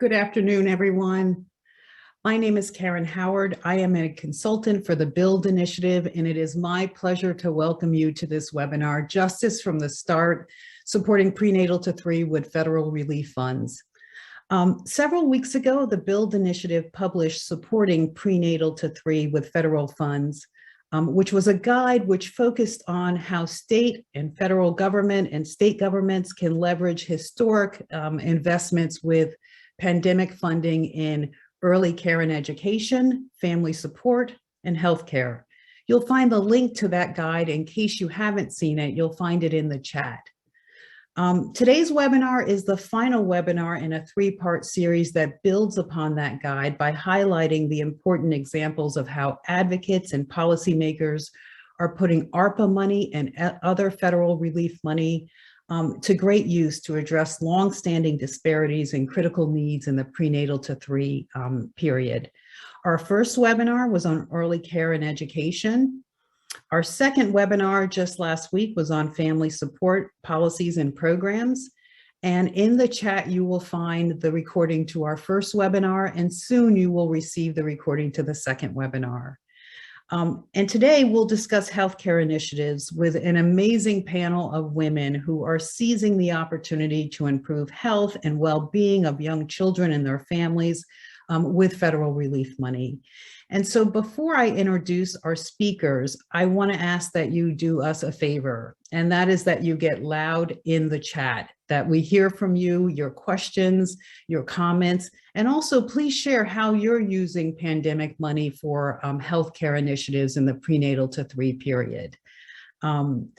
Good afternoon, everyone. My name is Karen Howard. I am a consultant for the BUILD initiative, and it is my pleasure to welcome you to this webinar, Justice from the Start, Supporting Prenatal-to-Three with Federal Relief Funds. Several weeks ago, the BUILD initiative published Supporting Prenatal-to-Three with Federal Funds, which was a guide which focused on how state and federal government and state governments can leverage historic investments with pandemic funding in early care and education, family support, and healthcare. You'll find the link to that guide. In case you haven't seen it, you'll find it in the chat. Today's webinar is the final webinar in a three-part series that builds upon that guide by highlighting the important examples of how advocates and policymakers are putting ARPA money and other federal relief money to great use to address longstanding disparities and critical needs in the prenatal to three period. Our first webinar was on early care and education. Our second webinar just last week was on family support policies and programs. And in the chat, you will find the recording to our first webinar, and soon you will receive the recording to the second webinar. And today we'll discuss healthcare initiatives with an amazing panel of women who are seizing the opportunity to improve health and well-being of young children and their families with federal relief money. And so before I introduce our speakers, I want to ask that you do us a favor, and that is that you get loud in the chat, that we hear from you, your questions, your comments, and also please share how you're using pandemic money for healthcare initiatives in the prenatal to three period. And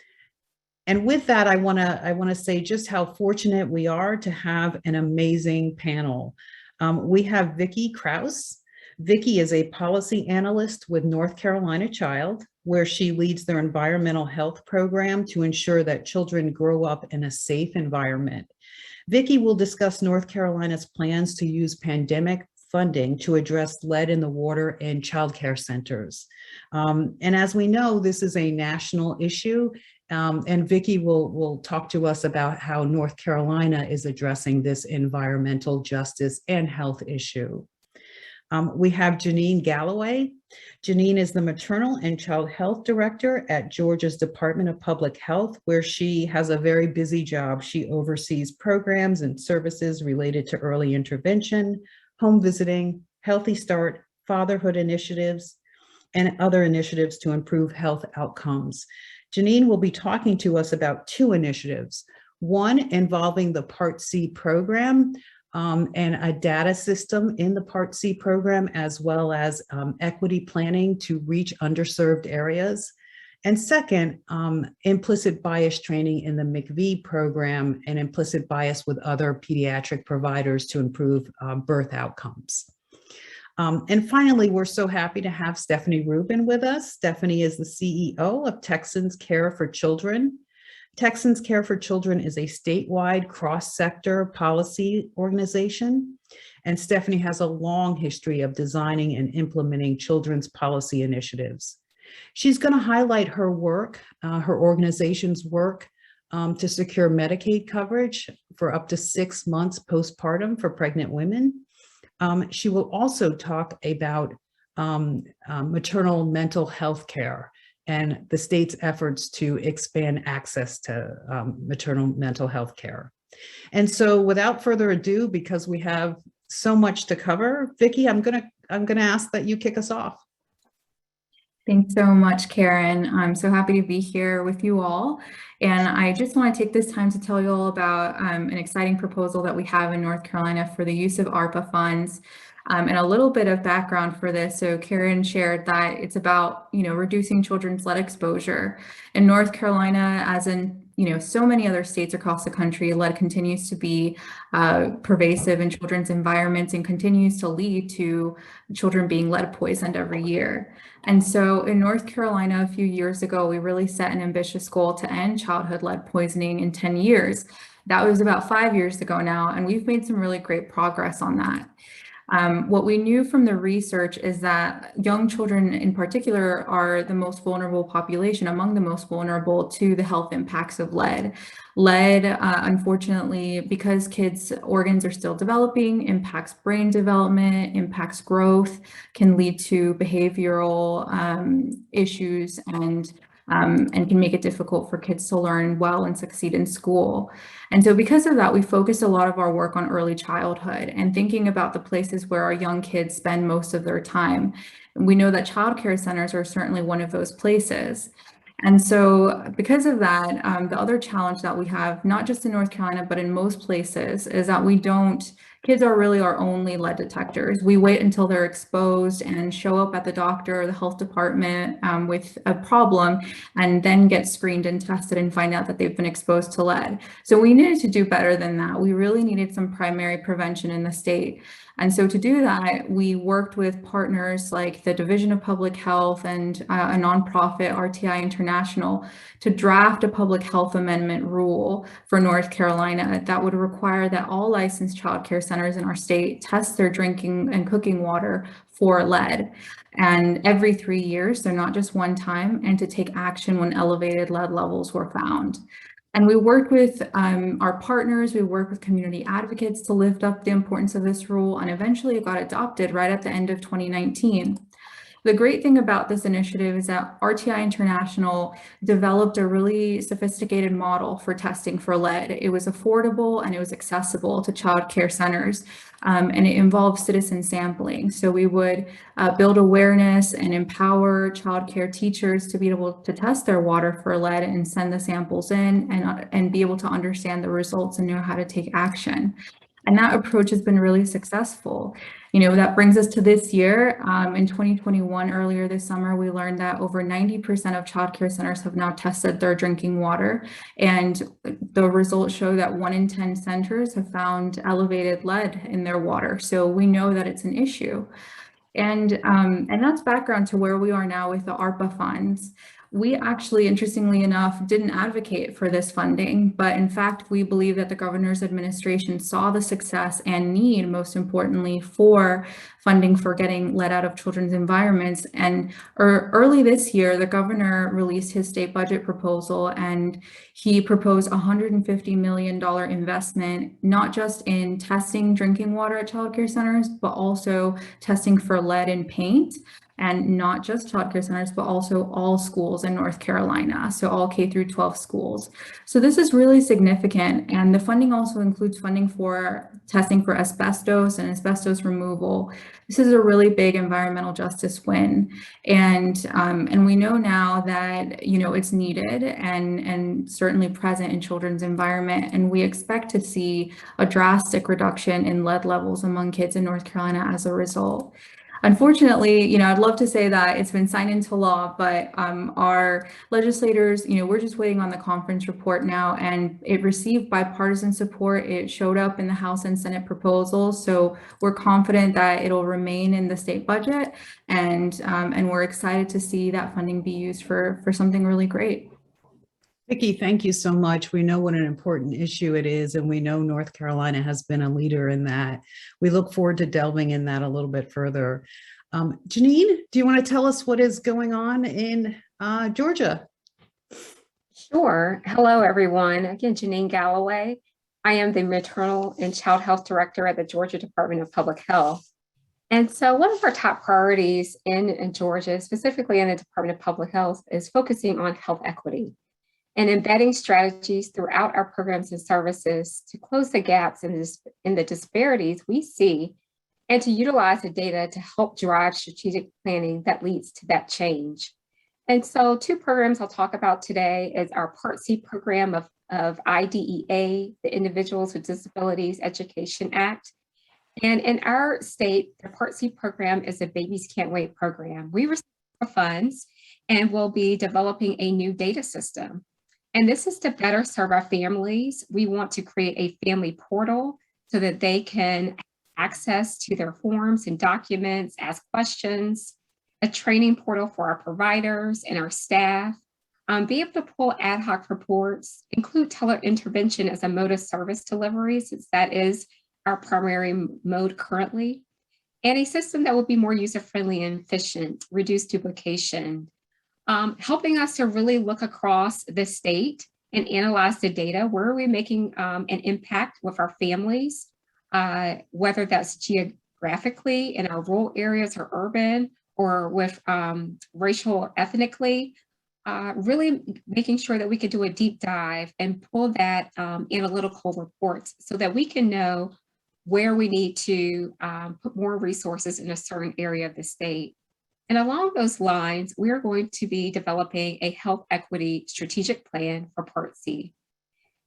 with that, I want to say just how fortunate we are to have an amazing panel. We have Vicki Krause. Vicki is a policy analyst with North Carolina Child, where she leads their environmental health program to ensure that children grow up in a safe environment. Vicki will discuss North Carolina's plans to use pandemic funding to address lead in the water in child care centers. And as we know, this is a national issue, and Vicki will talk to us about how North Carolina is addressing this environmental justice and health issue. We have Janine Galloway. Janine is the Maternal and Child Health Director at Georgia's Department of Public Health, where she has a very busy job. She oversees programs and services related to early intervention, home visiting, Healthy Start, fatherhood initiatives, and other initiatives to improve health outcomes. Janine will be talking to us about two initiatives, one involving the Part C program, and a data system in the Part C program, as well as equity planning to reach underserved areas. And second, implicit bias training in the McV program and implicit bias with other pediatric providers to improve birth outcomes. And finally, we're so happy to have Stephanie Rubin with us. Stephanie is the CEO of Texans Care for Children. Texans Care for Children is a statewide cross-sector policy organization, and Stephanie has a long history of designing and implementing children's policy initiatives. She's going to highlight her work, her organization's work to secure Medicaid coverage for up to 6 months postpartum for pregnant women. She will also talk about maternal mental health care and the state's efforts to expand access to maternal mental health care. And so without further ado, because we have so much to cover, Vicki, I'm gonna ask that you kick us off. Thanks so much, Karen. I'm so happy to be here with you all. And I just want to take this time to tell you all about an exciting proposal that we have in North Carolina for the use of ARPA funds. And a little bit of background for this. So Karen shared that it's about, reducing children's lead exposure. In North Carolina, as in, so many other states across the country, lead continues to be pervasive in children's environments and continues to lead to children being lead poisoned every year. And so in North Carolina, a few years ago, we really set an ambitious goal to end childhood lead poisoning in 10 years. That was about 5 years ago now, and we've made some really great progress on that. What we knew from the research is that young children in particular are the most vulnerable population, among the most vulnerable to the health impacts of lead. Lead, unfortunately, because kids' organs are still developing, impacts brain development, impacts growth, can lead to behavioral issues and can make it difficult for kids to learn well and succeed in school. And so because of that, we focus a lot of our work on early childhood and thinking about the places where our young kids spend most of their time. And we know that childcare centers are certainly one of those places. And so because of that, the other challenge that we have, not just in North Carolina, but in most places, is that kids are really our only lead detectors. We wait until they're exposed and show up at the doctor or the health department with a problem and then get screened and tested and find out that they've been exposed to lead. So we needed to do better than that. We really needed some primary prevention in the state. And so to do that, we worked with partners like the Division of Public Health and a nonprofit, RTI International, to draft a public health amendment rule for North Carolina that would require that all licensed child care centers in our state test their drinking and cooking water for lead. And every 3 years, so not just one time, and to take action when elevated lead levels were found. And we worked with our partners, we worked with community advocates to lift up the importance of this rule, and eventually it got adopted right at the end of 2019. The great thing about this initiative is that RTI International developed a really sophisticated model for testing for lead. It was affordable and it was accessible to child care centers, and it involved citizen sampling. So we would build awareness and empower child care teachers to be able to test their water for lead and send the samples in and be able to understand the results and know how to take action. And that approach has been really successful. You know, that brings us to this year. In 2021, earlier this summer, we learned that over 90% of childcare centers have now tested their drinking water. And the results show that 1 in 10 centers have found elevated lead in their water. So we know that it's an issue. And that's background to where we are now with the ARPA funds. We actually, interestingly enough, didn't advocate for this funding, but in fact, we believe that the governor's administration saw the success and need, most importantly, for funding for getting lead out of children's environments. And early this year, the governor released his state budget proposal, and he proposed $150 million investment, not just in testing drinking water at childcare centers, but also testing for lead in paint. And not just childcare centers, but also all schools in North Carolina, so all K through 12 schools. So this is really significant, and the funding also includes funding for testing for asbestos and asbestos removal. This is a really big environmental justice win, and we know now that it's needed and certainly present in children's environment, and we expect to see a drastic reduction in lead levels among kids in North Carolina as a result. Unfortunately, I'd love to say that it's been signed into law, but our legislators, we're just waiting on the conference report now, and it received bipartisan support. It showed up in the House and Senate proposals, so we're confident that it'll remain in the state budget, and we're excited to see that funding be used for something really great. Vicki, thank you so much. We know what an important issue it is, and we know North Carolina has been a leader in that. We look forward to delving in that a little bit further. Janine, do you want to tell us what is going on in Georgia? Sure. Hello, everyone. Again, Janine Galloway. I am the Maternal and Child Health Director at the Georgia Department of Public Health. And so one of our top priorities in Georgia, specifically in the Department of Public Health, is focusing on health equity and embedding strategies throughout our programs and services to close the gaps in the disparities we see, and to utilize the data to help drive strategic planning that leads to that change. And so 2 programs I'll talk about today is our Part C program of IDEA, the Individuals with Disabilities Education Act. And in our state, the Part C program is a Babies Can't Wait program. We receive funds and will be developing a new data system. And this is to better serve our families. We want to create a family portal so that they can access to their forms and documents, ask questions, a training portal for our providers and our staff, be able to pull ad hoc reports, include teleintervention as a mode of service delivery, since that is our primary mode currently, and a system that will be more user-friendly and efficient, reduce duplication, helping us to really look across the state and analyze the data. Where are we making an impact with our families, whether that's geographically in our rural areas or urban, or with racial or ethnically, really making sure that we could do a deep dive and pull that analytical reports so that we can know where we need to put more resources in a certain area of the state. And along those lines, we are going to be developing a health equity strategic plan for Part C.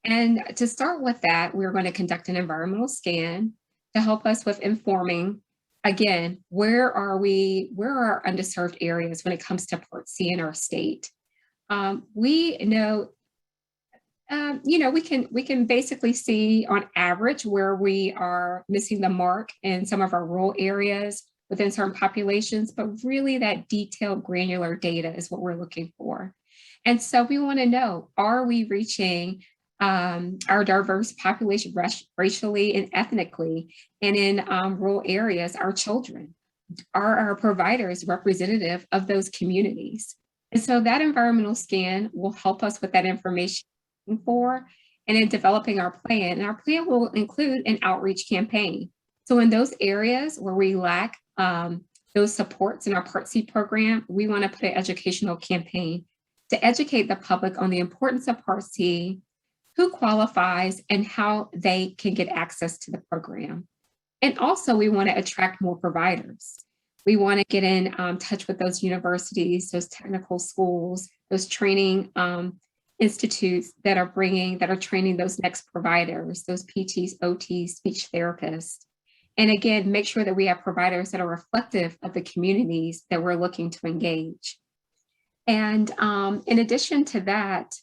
And to start with that, we're going to conduct an environmental scan to help us with informing, again, where are our underserved areas when it comes to Part C in our state. We know, we can basically see on average where we are missing the mark in some of our rural areas within certain populations, but really that detailed granular data is what we're looking for. And so we want to know, are we reaching our diverse population racially and ethnically, and in rural areas, our children? Are our providers representative of those communities? And so that environmental scan will help us with that information for and in developing our plan. And our plan will include an outreach campaign. So in those areas where we lack those supports in our Part C program, we want to put an educational campaign to educate the public on the importance of Part C, who qualifies, and how they can get access to the program. And also we want to attract more providers. We want to get in touch with those universities, those technical schools, those training institutes that are training those next providers, those PTs, OTs, speech therapists. And again, make sure that we have providers that are reflective of the communities that we're looking to engage. And in addition to that,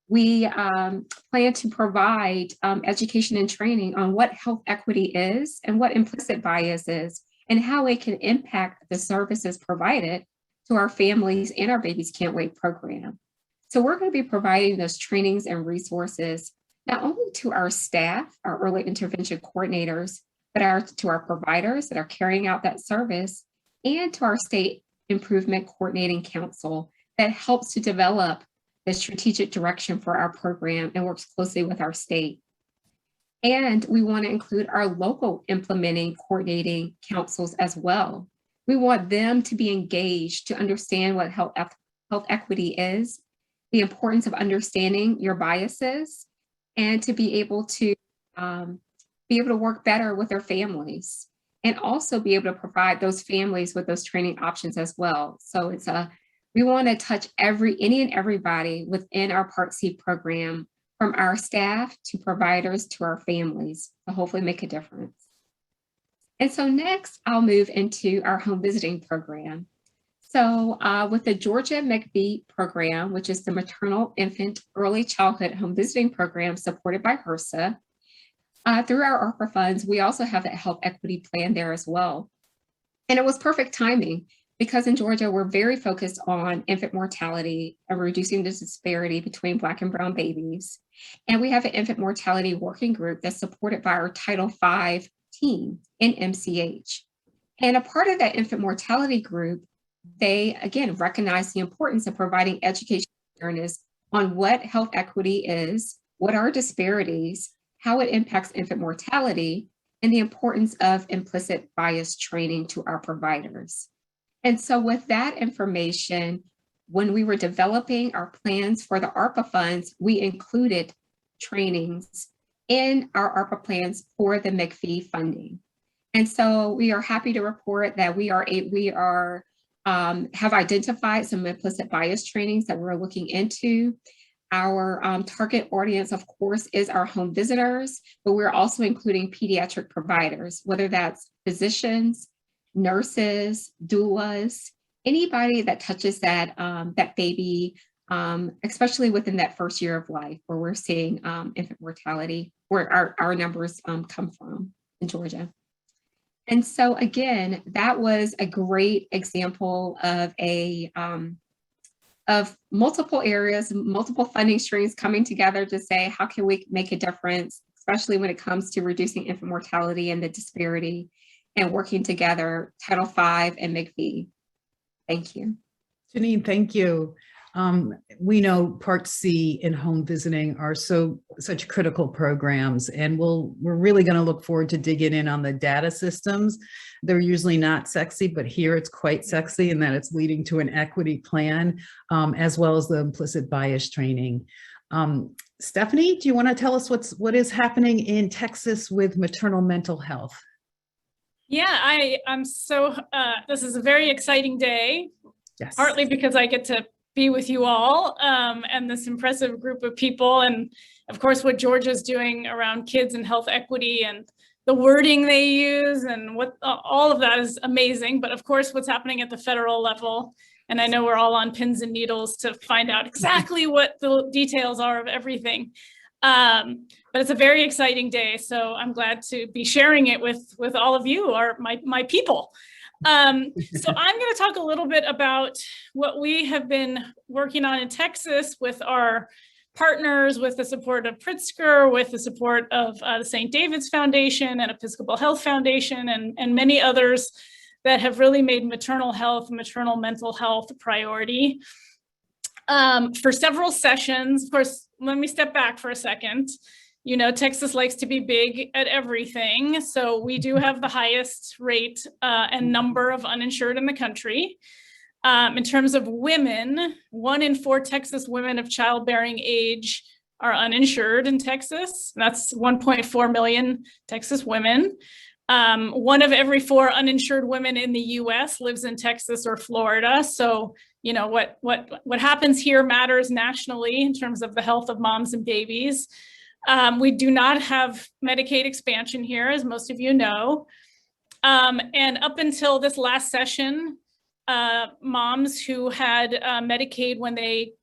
we plan to provide education and training on what health equity is and what implicit bias is, and how it can impact the services provided to our families and our Babies Can't Wait program. So we're going to be providing those trainings and resources, not only to our staff, our early intervention coordinators, but to our providers that are carrying out that service, and to our state improvement coordinating council that helps to develop the strategic direction for our program and works closely with our state. And we want to include our local implementing coordinating councils as well. We want them to be engaged to understand what health equity is, the importance of understanding your biases, and to be able to work better with their families, and also be able to provide those families with those training options as well. So we want to touch any and everybody within our Part C program, from our staff to providers to our families, to hopefully make a difference. And so next, I'll move into our home visiting program. So with the Georgia McV program, which is the Maternal Infant Early Childhood Home Visiting Program supported by HRSA, through our ARPA funds, we also have that health equity plan there as well. And it was perfect timing, because in Georgia, we're very focused on infant mortality and reducing the disparity between Black and Brown babies. And we have an infant mortality working group that's supported by our Title V team in MCH. And a part of that infant mortality group, they again recognize the importance of providing education awareness on what health equity is, what are disparities, how it impacts infant mortality, and the importance of implicit bias training to our providers. And so with that information, when we were developing our plans for the ARPA funds, we included trainings in our ARPA plans for the McV funding. And so we are happy to report that we have identified some implicit bias trainings that we're looking into. Our target audience, of course, is our home visitors, but we're also including pediatric providers, whether that's physicians, nurses, doulas, anybody that touches that baby, especially within that first year of life, where we're seeing infant mortality, where our numbers come from in Georgia. And so again, that was a great example of of multiple areas, multiple funding streams coming together to say, how can we make a difference, especially when it comes to reducing infant mortality and the disparity. and working together, Title V and McV. Thank you. Janine, thank you. We know Part C and home visiting are such critical programs, and we're really going to look forward to digging in on the data systems. They're usually not sexy, but here it's quite sexy in that it's leading to an equity plan, as well as the implicit bias training. Stephanie, do you want to tell us what is happening in Texas with maternal mental health? Yeah, I'm so, this is a very exciting day, Yes. partly because I get to be with you all and this impressive group of people. And of course, what Georgia's doing around kids and health equity and the wording they use and what all of that is amazing. But of course, what's happening at the federal level. And I know we're all on pins and needles to find out exactly what the details are of everything. But it's a very exciting day. So I'm glad to be sharing it with all of you, my people. So I'm going to talk a little bit about what we have been working on in Texas with our partners, with the support of Pritzker, with the support of the St. David's Foundation and Episcopal Health Foundation and many others that have really made maternal health, maternal mental health a priority. For several sessions. Of course, let me step back for a second. You know, Texas likes to be big at everything. So we do have the highest rate and number of uninsured in the country. In terms of women, 1 in 4 Texas women of childbearing age are uninsured in Texas. That's 1.4 million Texas women. 1 of every 4 uninsured women in the US lives in Texas or Florida. So, you know, what happens here matters nationally in terms of the health of moms and babies. We do not have Medicaid expansion here, as most of you know. And up until this last session, moms who had Medicaid when they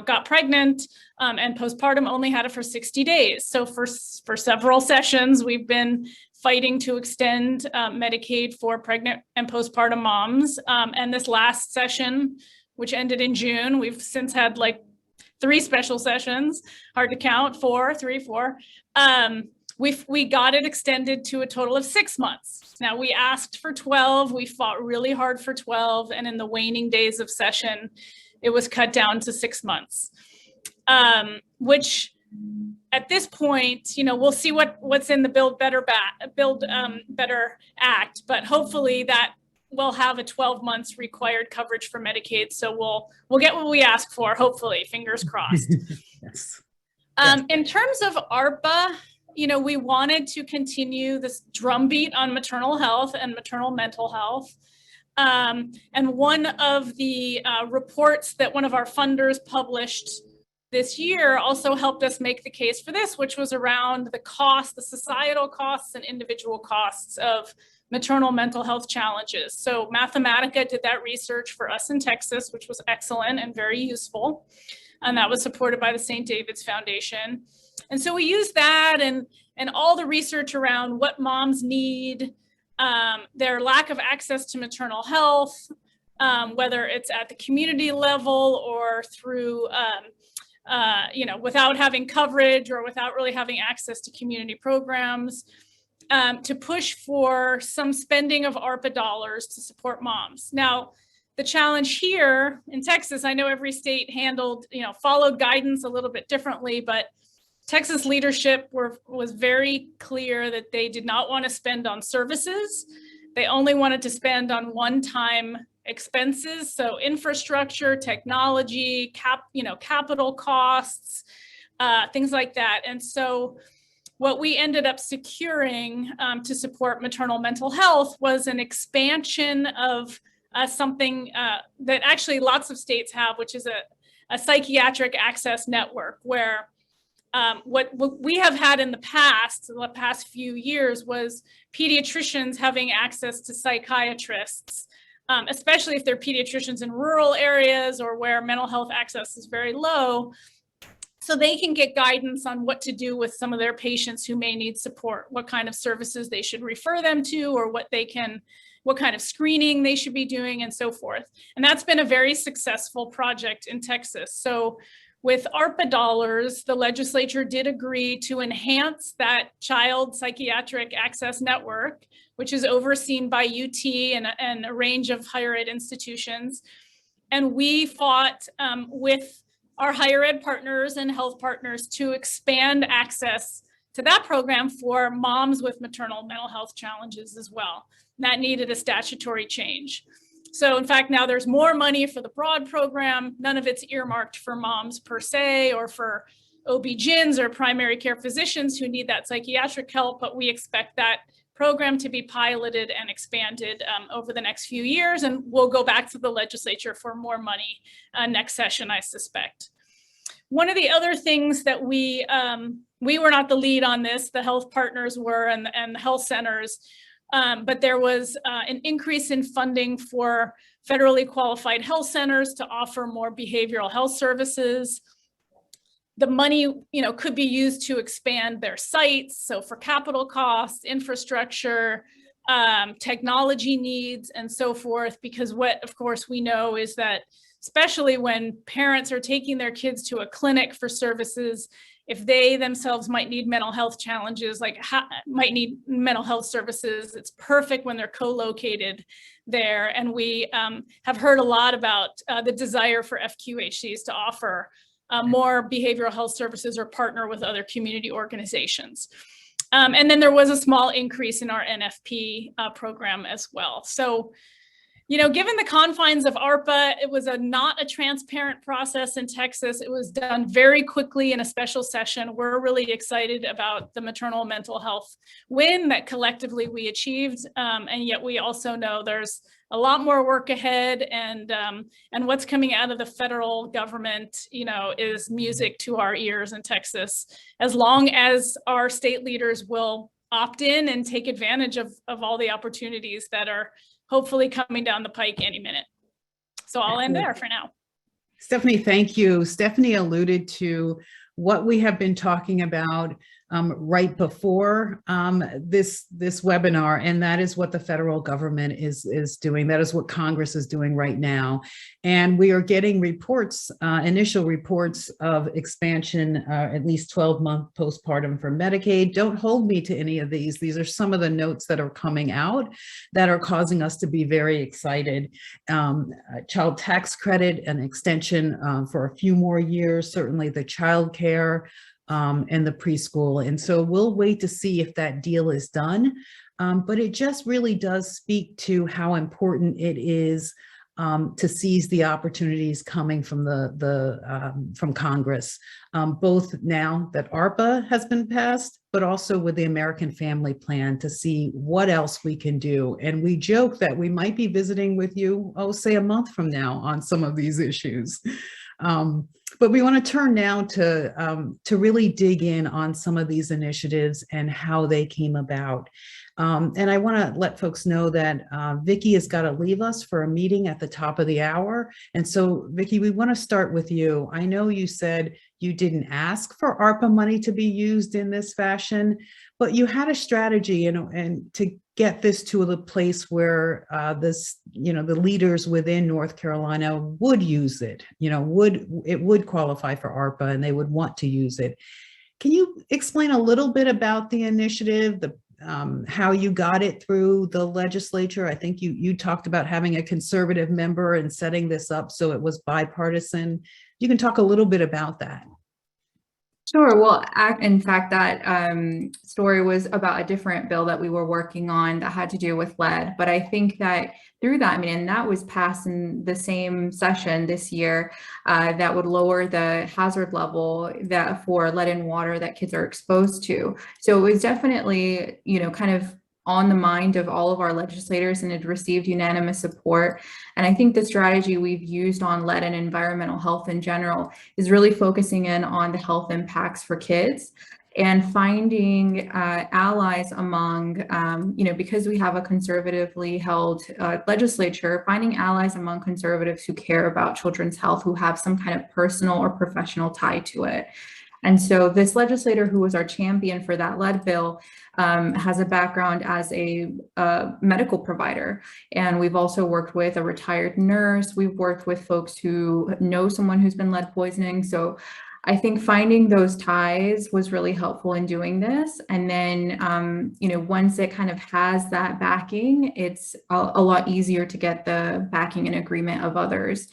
got pregnant and postpartum only had it for 60 days. So for several sessions, we've been fighting to extend Medicaid for pregnant and postpartum moms. And this last session, which ended in June, we've since had like 3 special sessions, hard to count, 4, 3, 4. We got it extended to a total of 6 months. Now we asked for 12, we fought really hard for 12, and in the waning days of session, it was cut down to 6 months, which at this point, we'll see what's in the Build Better Act, but hopefully that will have a 12 months required coverage for Medicaid. So we'll get what we ask for, hopefully, fingers crossed. Yes. In terms of ARPA, we wanted to continue this drumbeat on maternal health and maternal mental health. And one of the reports that one of our funders published this year also helped us make the case for this, which was around the societal costs and individual costs of maternal mental health challenges. So Mathematica did that research for us in Texas, which was excellent and very useful. And that was supported by the St. David's Foundation. And so we used that and all the research around what moms need, their lack of access to maternal health, whether it's at the community level or through, without having coverage or without really having access to community programs, to push for some spending of ARPA dollars to support moms. Now, the challenge here in Texas, I know every state followed guidance a little bit differently, but Texas leadership was very clear that they did not want to spend on services. They only wanted to spend on one-time expenses. So infrastructure, technology, capital costs, things like that. And so what we ended up securing to support maternal mental health was an expansion of something that actually lots of states have, which is a psychiatric access network, where what we have had in the past few years was pediatricians having access to psychiatrists, especially if they're pediatricians in rural areas or where mental health access is very low. So they can get guidance on what to do with some of their patients who may need support, what kind of services they should refer them to, or what kind of screening they should be doing, and so forth. And that's been a very successful project in Texas. So with ARPA dollars, the legislature did agree to enhance that child psychiatric access network, which is overseen by UT and a range of higher ed institutions. And we fought with our higher ed partners and health partners to expand access to that program for moms with maternal mental health challenges as well. And that needed a statutory change. So in fact, now there's more money for the broad program. None of it's earmarked for moms per se or for OB-GYNs or primary care physicians who need that psychiatric help, but we expect that program to be piloted and expanded over the next few years, and we'll go back to the legislature for more money next session, I suspect. One of the other things that we were not the lead on this, the health partners were and the health centers, but there was an increase in funding for federally qualified health centers to offer more behavioral health services. The money, could be used to expand their sites. So for capital costs, infrastructure, technology needs, and so forth, because what, of course, we know is that especially when parents are taking their kids to a clinic for services, if they themselves might need mental health challenges, might need mental health services, it's perfect when they're co-located there. And we have heard a lot about the desire for FQHCs to offer more behavioral health services or partner with other community organizations. And then there was a small increase in our NFP program as well. So, given the confines of ARPA, it was not a transparent process in Texas. It was done very quickly in a special session. We're really excited about the maternal mental health win that collectively we achieved. And yet we also know there's a lot more work ahead, and what's coming out of the federal government, is music to our ears in Texas, as long as our state leaders will opt in and take advantage of all the opportunities that are hopefully coming down the pike any minute. So I'll end there for now. Stephanie, thank you. Stephanie alluded to what we have been talking about right before this webinar, and that is what the federal government is doing. That is what Congress is doing right now. And we are getting reports, initial reports of expansion, at least 12-month postpartum for Medicaid. Don't hold me to any of these. These are some of the notes that are coming out that are causing us to be very excited. Child tax credit, an extension for a few more years, certainly the child care, and the preschool. And so we'll wait to see if that deal is done. But it just really does speak to how important it is to seize the opportunities coming from from Congress, both now that ARPA has been passed, but also with the American Family Plan, to see what else we can do. And we joke that we might be visiting with you, say a month from now on some of these issues. But we want to turn now to really dig in on some of these initiatives and how they came about. And I want to let folks know that Vicki has got to leave us for a meeting at the top of the hour. And so, Vicki, we want to start with you. I know you said you didn't ask for ARPA money to be used in this fashion, but you had a strategy, and to get this to the place where the leaders within North Carolina would use it, would qualify for ARPA and they would want to use it. Can you explain a little bit about the initiative, how you got it through the legislature? I think you talked about having a conservative member and setting this up so it was bipartisan. You can talk a little bit about that. Sure. Well, in fact, that story was about a different bill that we were working on that had to do with lead. But I think that through that, and that was passed in the same session this year, that would lower the hazard level that for lead in water that kids are exposed to. So it was definitely, kind of on the mind of all of our legislators, and it received unanimous support. And I think the strategy we've used on lead and environmental health in general is really focusing in on the health impacts for kids and finding allies among, because we have a conservatively held legislature, finding allies among conservatives who care about children's health, who have some kind of personal or professional tie to it. And so this legislator who was our champion for that lead bill has a background as a medical provider. And we've also worked with a retired nurse. We've worked with folks who know someone who's been lead poisoning. So I think finding those ties was really helpful in doing this. And then, you know, once it kind of has that backing, it's a lot easier to get the backing and agreement of others.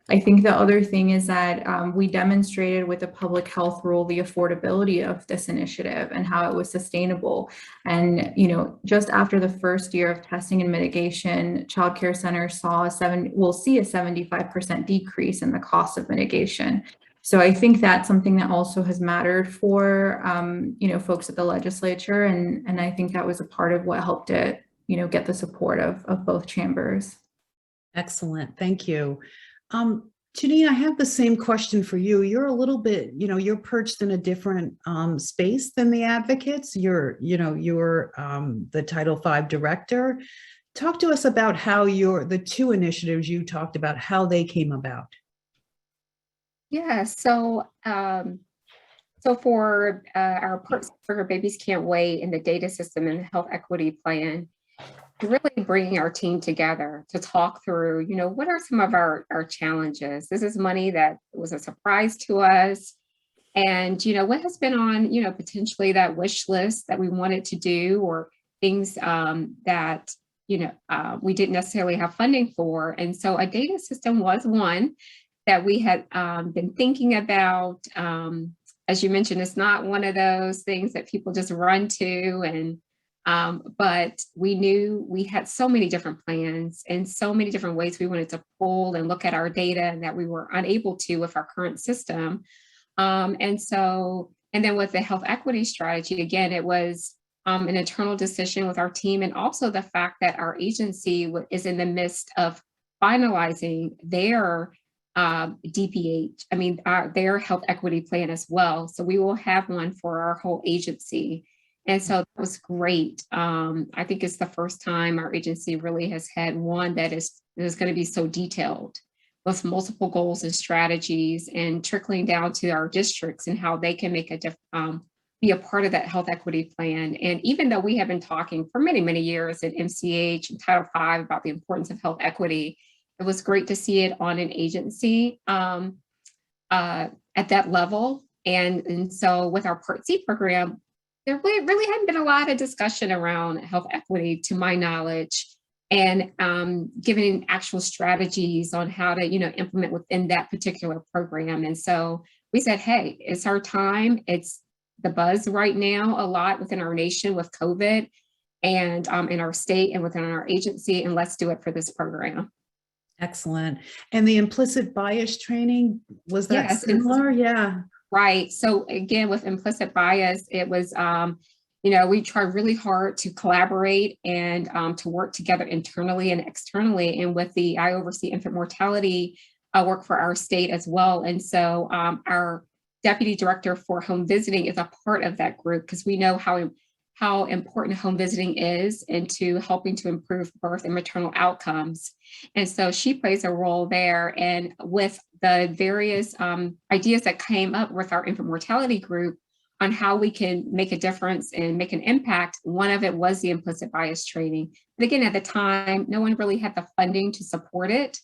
I think the other thing is that we demonstrated with the public health rule the affordability of this initiative and how it was sustainable. And, you know, just after the first year of testing and mitigation, child care centers will see a 75% decrease in the cost of mitigation. So I think that's something that also has mattered for, you know, folks at the legislature. And I think that was a part of what helped it, you know, get the support of both chambers. Excellent. Thank you. Janine, I have the same question for you. You're a little bit, you know, you're perched in a different space than the advocates. You're the Title V director. Talk to us about how the two initiatives you talked about, how they came about. Yeah, so for our for Babies Can't Wait and the data system and health equity plan, really bringing our team together to talk through, you know, what are some of our challenges? This is money that was a surprise to us. And, you know, what has been on, you know, potentially that wish list that we wanted to do, or things that, you know, we didn't necessarily have funding for. And so a data system was one that we had been thinking about. As you mentioned, it's not one of those things that people just run to, and but we knew we had so many different plans and so many different ways we wanted to pull and look at our data, and that we were unable to with our current system. And then with the health equity strategy, again, it was an internal decision with our team, and also the fact that our agency is in the midst of finalizing their DPH, their health equity plan as well. So we will have one for our whole agency. And so that was great. I think it's the first time our agency really has had one that is going to be so detailed, with multiple goals and strategies, and trickling down to our districts and how they can make be a part of that health equity plan. And even though we have been talking for many, many years at MCH and Title V about the importance of health equity, it was great to see it on an agency at that level. And so with our Part C program, there really hadn't been a lot of discussion around health equity, to my knowledge, and giving actual strategies on how to, you know, implement within that particular program. And so we said, hey, it's our time. It's the buzz right now a lot within our nation with COVID, and in our state and within our agency, and let's do it for this program. Excellent. And the implicit bias training, was that similar? Yeah. Right. So again, with implicit bias, it was, you know, we tried really hard to collaborate and to work together internally and externally. And with I oversee infant mortality work for our state as well. And so our deputy director for home visiting is a part of that group, because we know how important home visiting is into helping to improve birth and maternal outcomes. And so she plays a role there. And with the various ideas that came up with our infant mortality group on how we can make a difference and make an impact, one of it was the implicit bias training. But again, at the time, no one really had the funding to support it,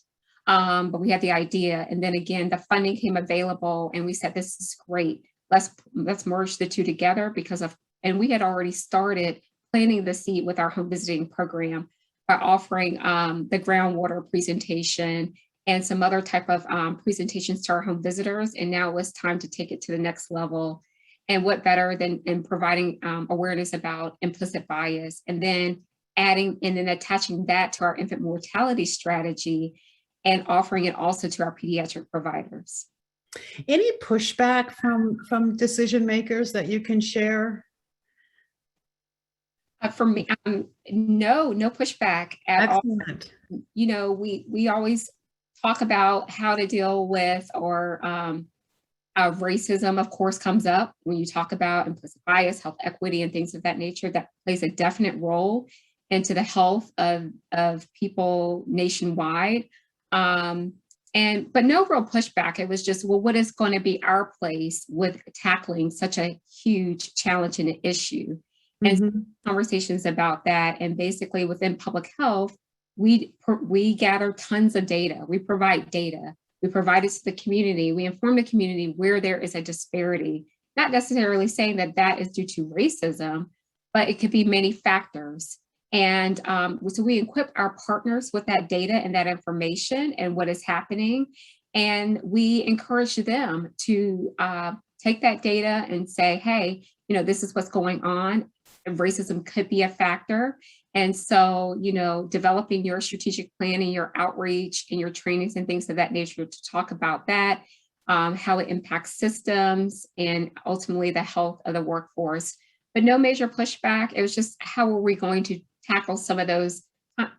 but we had the idea. And then again, the funding came available, and we said, this is great. Let's merge the two together, and we had already started planting the seed with our home visiting program by offering the groundwater presentation and some other type of presentations to our home visitors. And now it's time to take it to the next level. And what better than in providing awareness about implicit bias, and then attaching that to our infant mortality strategy, and offering it also to our pediatric providers. Any pushback from decision makers that you can share? For me, no pushback at Excellent. all. You know, we always talk about how to deal with, or racism, of course, comes up when you talk about implicit bias, health equity, and things of that nature. That plays a definite role into the health of people nationwide. But no real pushback. It was just, well, what is going to be our place with tackling such a huge challenge and issue? And conversations about that. And basically within public health, we gather tons of data. We provide data. We provide it to the community. We inform the community where there is a disparity, not necessarily saying that that is due to racism, but it could be many factors. And so we equip our partners with that data and that information and what is happening. And we encourage them to take that data and say, hey, this is what's going on. Racism could be a factor. And so, developing your strategic plan and your outreach and your trainings and things of that nature to talk about that, how it impacts systems and ultimately the health of the workforce. But no major pushback. It was just, how are we going to tackle some of those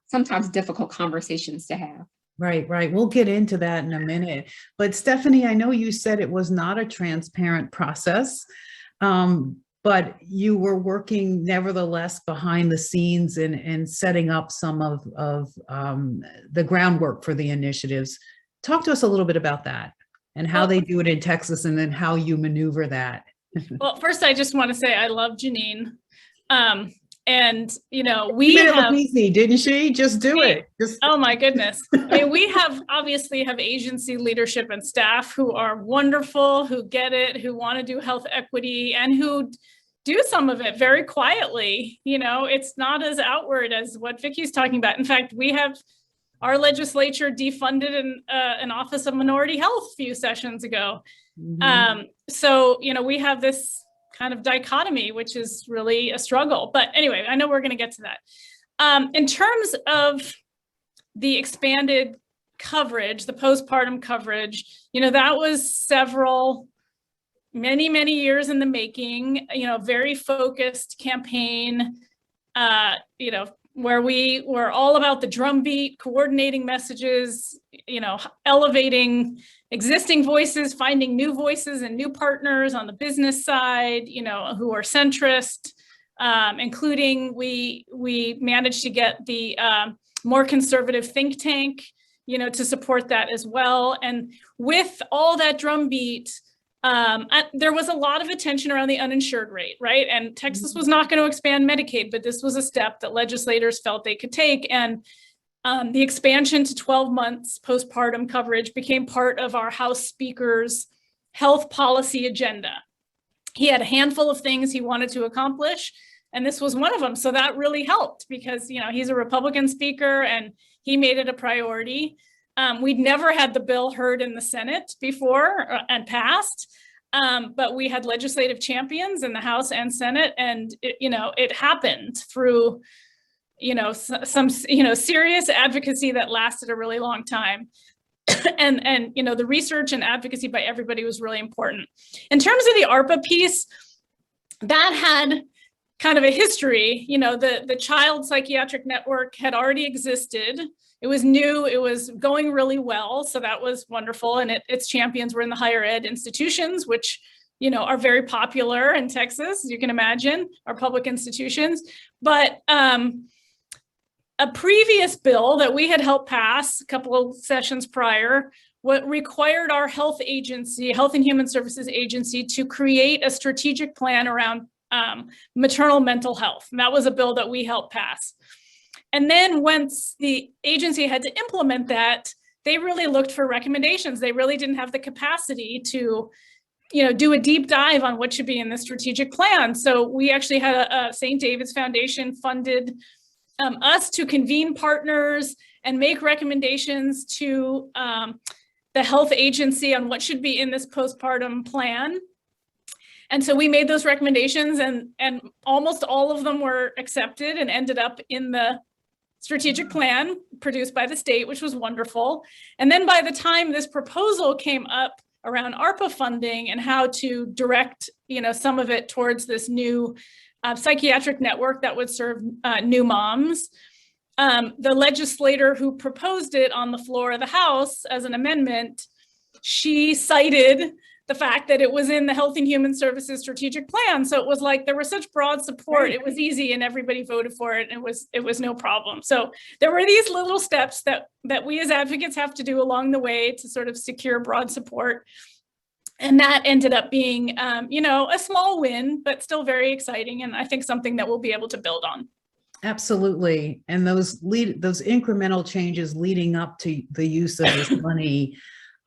sometimes difficult conversations to have? Right. We'll get into that in a minute. But Stephanie, I know you said it was not a transparent process, but you were working nevertheless behind the scenes and setting up some of the groundwork for the initiatives. Talk to us a little bit about that and how they do it in Texas, and then how you maneuver that. Well, first, I just want to say I love Janine. And, we made it have, look easy, didn't she? Just do it. Oh my goodness. I mean, we obviously have agency leadership and staff who are wonderful, who get it, who want to do health equity, and who do some of it very quietly. It's not as outward as what Vicki's talking about. In fact, we have our legislature defunded an Office of Minority Health a few sessions ago. So, we have this kind of dichotomy, which is really a struggle. But anyway, I know we're going to get to that. In terms of the expanded coverage, the postpartum coverage, that was many years in the making, very focused campaign, where we were all about the drumbeat, coordinating messages, elevating existing voices, finding new voices and new partners on the business side, who are centrist, including we managed to get the more conservative think tank, to support that as well. And with all that drumbeat, there was a lot of attention around the uninsured rate, right? And Texas was not going to expand Medicaid, but this was a step that legislators felt they could take. And the expansion to 12 months postpartum coverage became part of our House Speaker's health policy agenda. He had a handful of things he wanted to accomplish, and this was one of them. So that really helped because, he's a Republican speaker and he made it a priority. We'd never had the bill heard in the Senate before and passed, but we had legislative champions in the House and Senate, and it happened through some serious advocacy that lasted a really long time. and the research and advocacy by everybody was really important. In terms of the ARPA piece, that had kind of a history. The Child Psychiatric Network had already existed. It was new, it was going really well, so that was wonderful. And its champions were in the higher ed institutions, which are very popular in Texas, as you can imagine, our public institutions. But a previous bill that we had helped pass a couple of sessions prior, what required our health agency, Health and Human Services Agency, to create a strategic plan around maternal mental health. And that was a bill that we helped pass. And then once the agency had to implement that, they really looked for recommendations. They really didn't have the capacity to, do a deep dive on what should be in the strategic plan. So we actually had a St. David's Foundation funded us to convene partners and make recommendations to the health agency on what should be in this postpartum plan. And so we made those recommendations, and almost all of them were accepted and ended up in the strategic plan produced by the state, which was wonderful. And then by the time this proposal came up around ARPA funding and how to direct, some of it towards this new psychiatric network that would serve new moms, the legislator who proposed it on the floor of the House as an amendment, she cited the fact that it was in the Health and Human Services strategic plan. So it was like there was such broad support. It was easy and everybody voted for it. And it was no problem. So there were these little steps that we as advocates have to do along the way to sort of secure broad support. And that ended up being, a small win, but still very exciting. And I think something that we'll be able to build on. Absolutely. And those incremental changes leading up to the use of this money,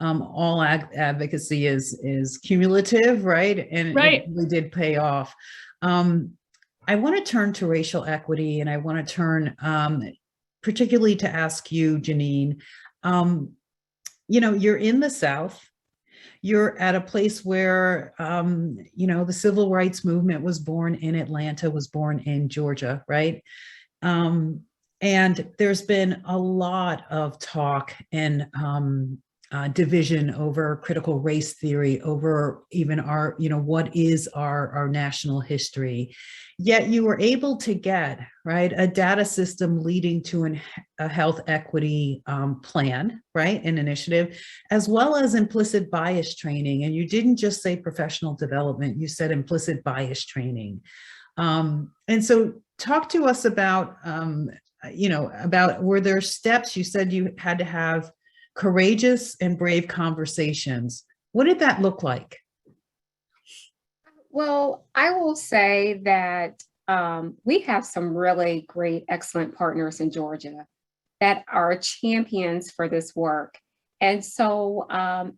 all advocacy is cumulative, right? And Right. it really did pay off. I want to turn to racial equity, and I want to turn particularly to ask you, Janine, you're in the South. You're at a place where, the civil rights movement was born in Atlanta, was born in Georgia, right? And there's been a lot of talk and division over critical race theory, over even our, what is our national history. Yet you were able to get, right, a data system leading to a health equity plan, right, an initiative, as well as implicit bias training. And you didn't just say professional development, you said implicit bias training. And so talk to us about, were there steps? You said you had to have courageous and brave conversations. What did that look like? Well, I will say that we have some really great, excellent partners in Georgia that are champions for this work. And so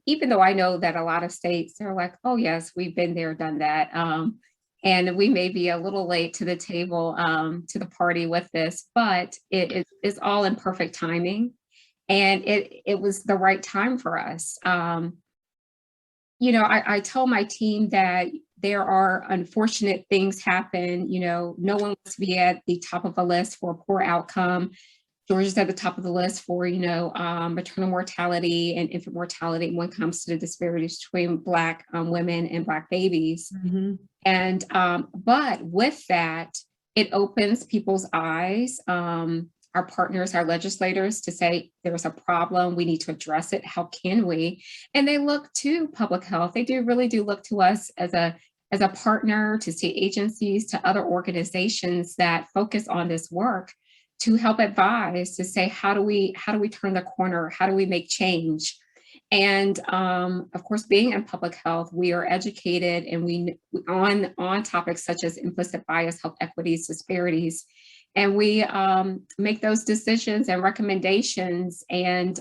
even though I know that a lot of states, they're like, oh, yes, we've been there, done that. And we may be a little late to the table, to the party with this, but it is all in perfect timing. And it was the right time for us. I tell my team that there are unfortunate things happen. No one wants to be at the top of a list for a poor outcome. Georgia's at the top of the list for, maternal mortality and infant mortality when it comes to the disparities between Black women and Black babies. Mm-hmm. And, but with that, it opens people's eyes, our partners, our legislators, to say there's a problem, we need to address it, how can we? And they look to public health. They really do look to us as a partner, to state agencies, to other organizations that focus on this work, to help advise, to say, how do we turn the corner? How do we make change? And of course, being in public health, we are educated and we on topics such as implicit bias, health equities, disparities. And we make those decisions and recommendations, and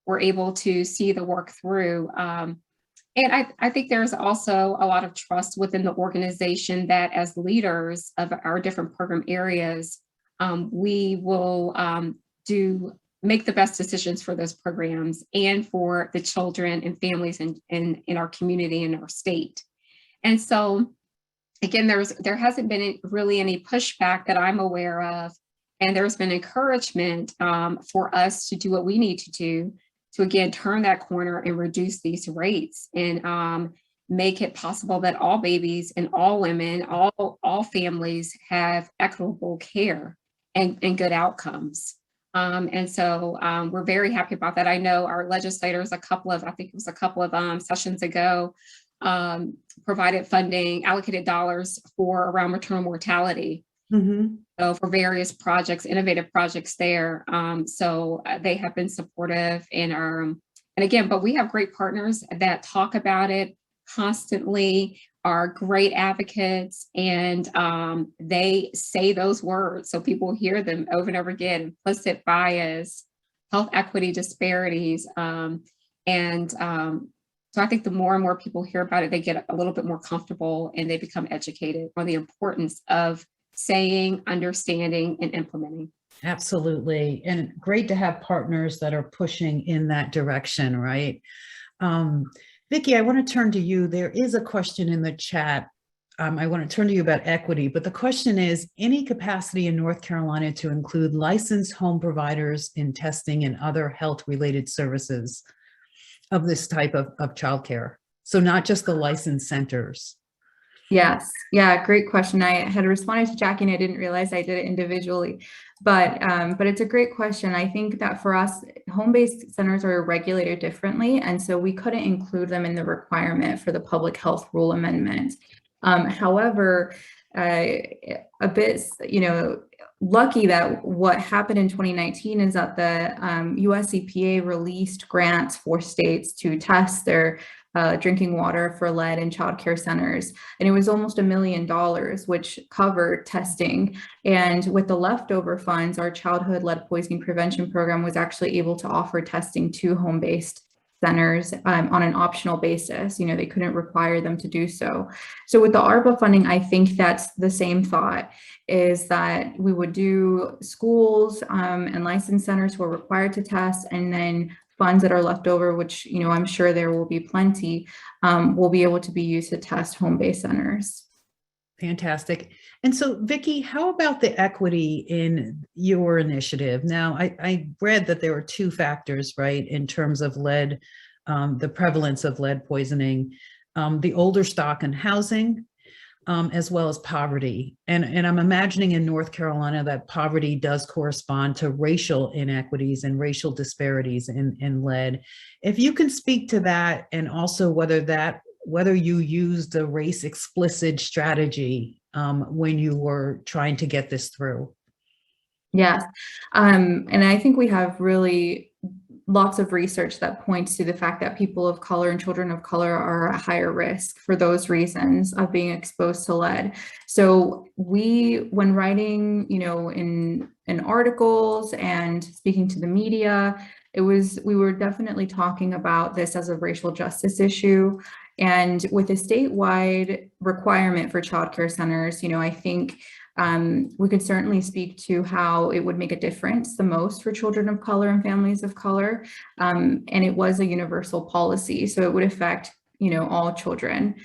we're able to see the work through. And I think there's also a lot of trust within the organization that as leaders of our different program areas, we will make the best decisions for those programs and for the children and families in our community and our state. And so, again, there hasn't been really any pushback that I'm aware of, and there's been encouragement for us to do what we need to do to, again, turn that corner and reduce these rates and make it possible that all babies and all women, all families have equitable care and good outcomes. And so we're very happy about that. I know our legislators, I think it was a couple of sessions ago, provided funding, allocated dollars for around maternal mortality. Mm-hmm. So for various projects, innovative projects there. So they have been supportive and again, but we have great partners that talk about it constantly, are great advocates, and they say those words so people hear them over and over again: implicit bias, health equity, disparities. So I think the more and more people hear about it, they get a little bit more comfortable and they become educated on the importance of saying, understanding, and implementing. Absolutely. And great to have partners that are pushing in that direction, right? Vicki, I want to turn to you. There is a question in the chat. I want to turn to you about equity, but the question is, any capacity in North Carolina to include licensed home providers in testing and other health-related services of this type of childcare? So not just the licensed centers. Yes. Yeah. Great question. I had responded to Jackie and I didn't realize I did it individually, but it's a great question. I think that for us, home-based centers are regulated differently. And so we couldn't include them in the requirement for the public health rule amendment. However, a bit, lucky that what happened in 2019 is that the US EPA released grants for states to test their drinking water for lead in childcare centers. And it was almost $1 million, which covered testing. And with the leftover funds, our childhood lead poisoning prevention program was actually able to offer testing to home-based centers on an optional basis. They couldn't require them to do so. So with the ARPA funding, I think that's the same thought, is that we would do schools and licensed centers who are required to test, and then funds that are left over, which, I'm sure there will be plenty, will be able to be used to test home-based centers. Fantastic. And so, Vicki, how about the equity in your initiative? Now, I read that there were two factors, right, in terms of lead, the prevalence of lead poisoning, the older stock and housing, as well as poverty. And I'm imagining in North Carolina that poverty does correspond to racial inequities and racial disparities in lead. If you can speak to that, and also whether you used a race explicit strategy when you were trying to get this through. Yes. And I think we have really lots of research that points to the fact that people of color and children of color are at higher risk for those reasons of being exposed to lead. So when writing, in articles and speaking to the media, we were definitely talking about this as a racial justice issue. And with a statewide requirement for childcare centers, I think we could certainly speak to how it would make a difference the most for children of color and families of color. And it was a universal policy, so it would affect, all children.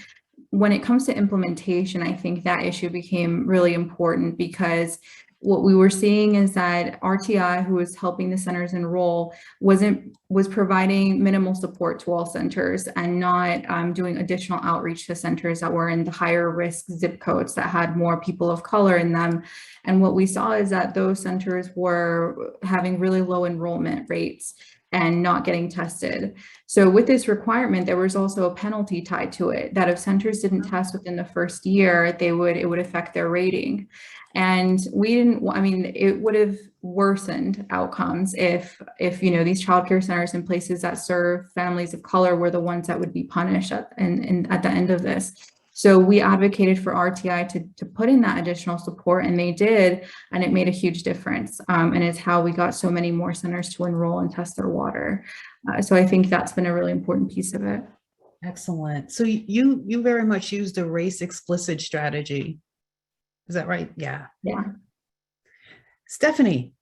When it comes to implementation, I think that issue became really important, because what we were seeing is that RTI, who was helping the centers enroll, was providing minimal support to all centers and not doing additional outreach to centers that were in the higher risk zip codes that had more people of color in them. And what we saw is that those centers were having really low enrollment rates and not getting tested. So with this requirement, there was also a penalty tied to it, that if centers didn't test within the first year, it would affect their rating. And it would have worsened outcomes if these childcare centers in places that serve families of color were the ones that would be punished at the end of this. So we advocated for RTI to put in that additional support, and they did, and it made a huge difference. And it's how we got so many more centers to enroll and test their water. So I think that's been a really important piece of it. Excellent. So you very much used a race explicit strategy. Is that right? Yeah. Yeah. Stephanie,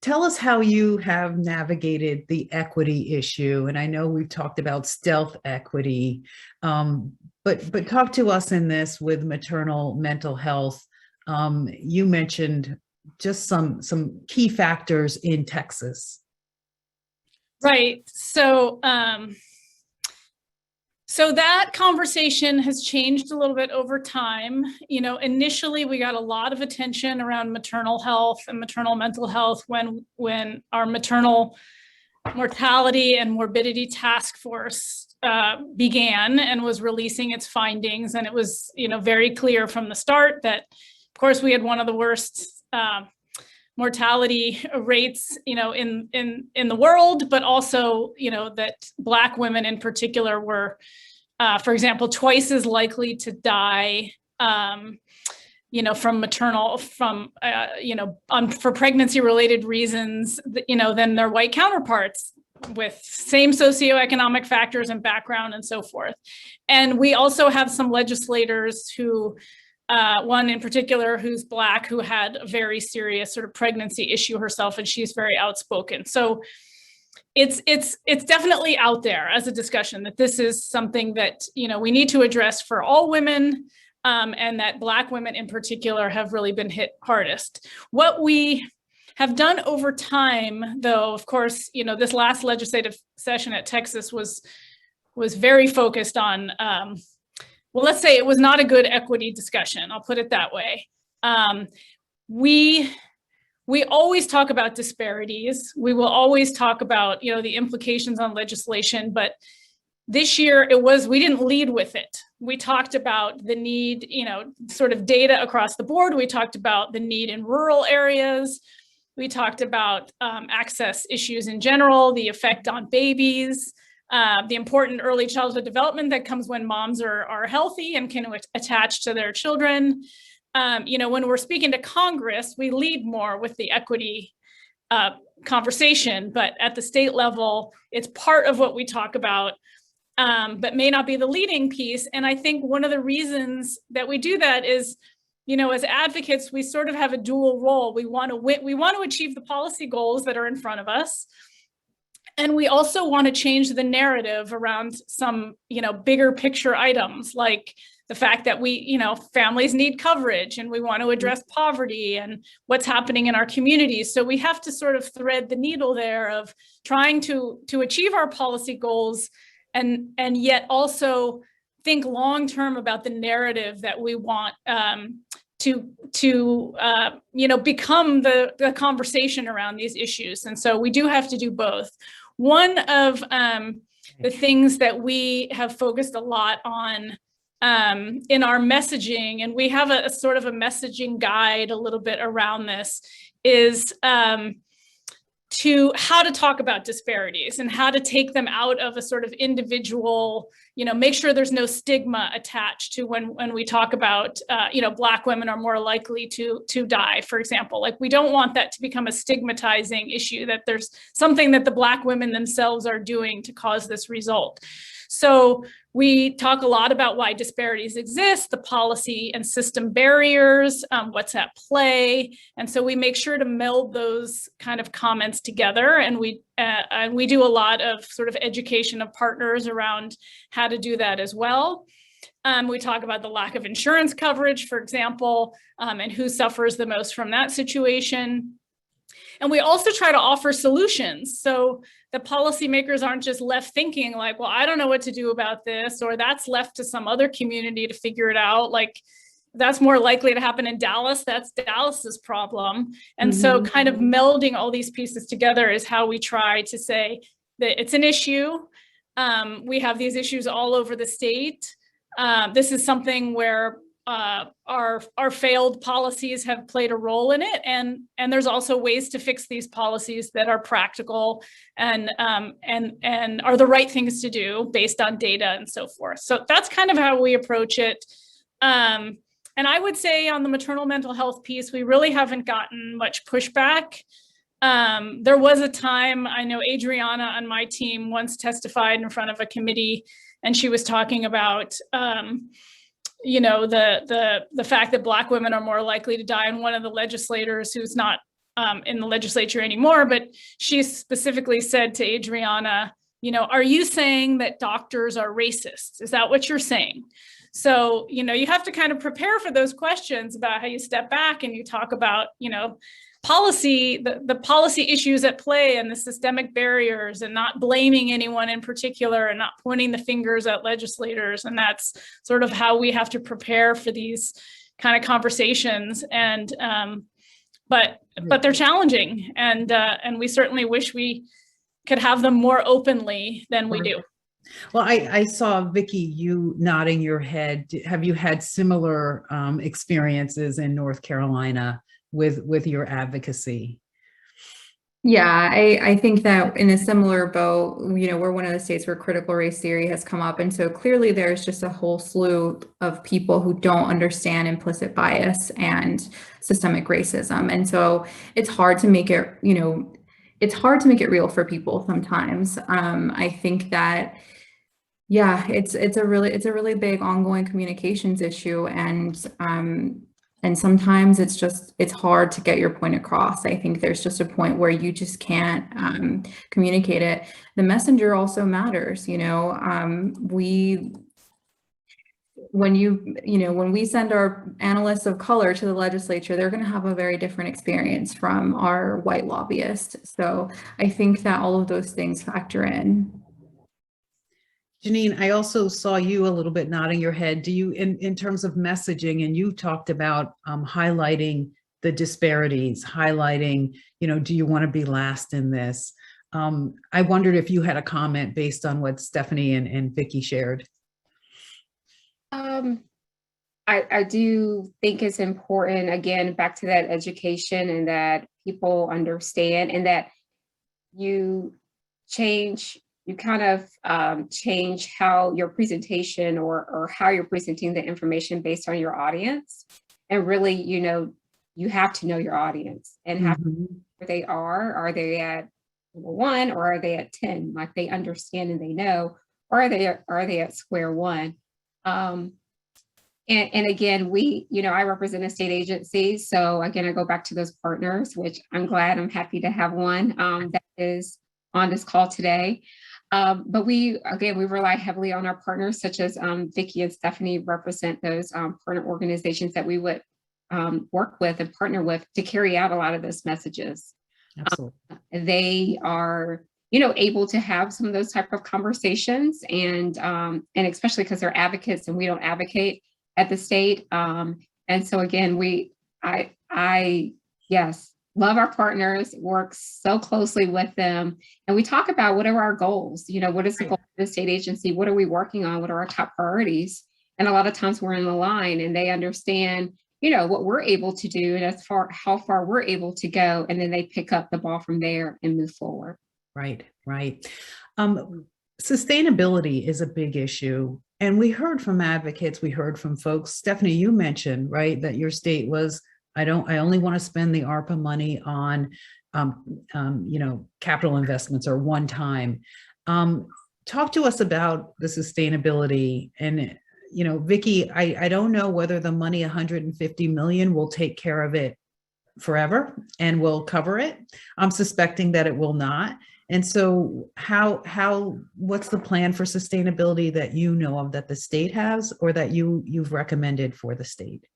tell us how you have navigated the equity issue. And I know we've talked about stealth equity, but talk to us in this with maternal mental health. You mentioned just some key factors in Texas. Right. So that conversation has changed a little bit over time. Initially we got a lot of attention around maternal health and maternal mental health when our maternal mortality and morbidity task force began and was releasing its findings. And it was, very clear from the start that, of course, we had one of the worst mortality rates, in the world, but also, that Black women in particular were, for example, twice as likely to die, from maternal, for pregnancy-related reasons, than their white counterparts, with same socioeconomic factors and background and so forth. And we also have some legislators who, one in particular who's Black, who had a very serious sort of pregnancy issue herself, and she's very outspoken. So it's definitely out there as a discussion that this is something that, we need to address for all women, and that Black women in particular have really been hit hardest. What we have done over time, though, of course, this last legislative session at Texas was very focused on well, let's say it was not a good equity discussion. I'll put it that way. We always talk about disparities. We will always talk about, the implications on legislation, but this year we didn't lead with it. We talked about the need, sort of data across the board. We talked about the need in rural areas. We talked about access issues in general, the effect on babies, the important early childhood development that comes when moms are healthy and can attach to their children. When we're speaking to Congress, we lead more with the equity conversation, but at the state level, it's part of what we talk about, but may not be the leading piece. And I think one of the reasons that we do that is, as advocates, we sort of have a dual role. We want to achieve the policy goals that are in front of us. And we also want to change the narrative around some, bigger picture items, like the fact that families need coverage, and we want to address poverty and what's happening in our communities. So we have to sort of thread the needle there of trying to achieve our policy goals and yet also think long-term about the narrative that we want to become the conversation around these issues. And so we do have to do both. One of the things that we have focused a lot on in our messaging, and we have a sort of a messaging guide a little bit around this, is to how to talk about disparities and how to take them out of a sort of individual, make sure there's no stigma attached to when we talk about, Black women are more likely to die, for example. Like, we don't want that to become a stigmatizing issue, that there's something that the Black women themselves are doing to cause this result. So we talk a lot about why disparities exist, the policy and system barriers, what's at play. And so we make sure to meld those kind of comments together. And we do a lot of sort of education of partners around how to do that as well. We talk about the lack of insurance coverage, for example, and who suffers the most from that situation. And we also try to offer solutions. So the policymakers aren't just left thinking like, well, I don't know what to do about this, or that's left to some other community to figure it out. Like, that's more likely to happen in Dallas. That's Dallas's problem. And so kind of melding all these pieces together is how we try to say that it's an issue. We have these issues all over the state. This is something where our failed policies have played a role in it, and there's also ways to fix these policies that are practical and are the right things to do based on data and so forth. So that's kind of how we approach it. And I would say on the maternal mental health piece, we really haven't gotten much pushback. There was a time, I know Adriana on my team once testified in front of a committee, and she was talking about the fact that Black women are more likely to die. And one of the legislators, who's not in the legislature anymore, but she specifically said to Adriana, are you saying that doctors are racist? Is that what you're saying? So, you have to kind of prepare for those questions about how you step back and you talk about, policy, the policy issues at play and the systemic barriers, and not blaming anyone in particular and not pointing the fingers at legislators. And that's sort of how we have to prepare for these kind of conversations. And but they're challenging, and we certainly wish we could have them more openly than we do. Well, I saw, Vicki, you nodding your head. Have you had similar experiences in North Carolina with your advocacy? Yeah, I think that in a similar boat, we're one of the states where critical race theory has come up. And so clearly there's just a whole slew of people who don't understand implicit bias and systemic racism. And so it's hard to make it, it's hard to make it real for people sometimes. I think that, yeah, it's a really big ongoing communications issue. And sometimes it's hard to get your point across. I think there's just a point where you just can't communicate it. The messenger also matters. When we send our analysts of color to the legislature, they're going to have a very different experience from our white lobbyists. So I think that all of those things factor in. Janine, I also saw you a little bit nodding your head. Do you, in terms of messaging, and you talked about highlighting the disparities, highlighting, do you want to be last in this? I wondered if you had a comment based on what Stephanie and Vicky shared. I do think it's important, again, back to that education and that people understand and that you kind of change how your presentation or how you're presenting the information based on your audience. And really, you have to know your audience and have to know where they are. Are they at number 1 or are they at 10? Like they understand and they know, or are they at square one? And again, I represent a state agency. So again, I go back to those partners, which I'm happy to have one that is on this call today. But we rely heavily on our partners, such as Vicky and Stephanie represent those partner organizations that we would work with and partner with to carry out a lot of those messages. Absolutely. They are, able to have some of those type of conversations, and especially because they're advocates and we don't advocate at the state. And so again, yes, love our partners, work so closely with them. And we talk about what are our goals, what is the goal of the state agency? What are we working on? What are our top priorities? And a lot of times we're in the line and they understand, what we're able to do and how far we're able to go. And then they pick up the ball from there and move forward. Right. Sustainability is a big issue. And we heard from advocates, we heard from folks. Stephanie, you mentioned, right, that your state was, I only want to spend the ARPA money on, capital investments or one time. Talk to us about the sustainability. And, Vicky, I don't know whether the money, 150 million, will take care of it forever and will cover it. I'm suspecting that it will not. And so what's the plan for sustainability that you know of that the state has or that you've recommended for the state?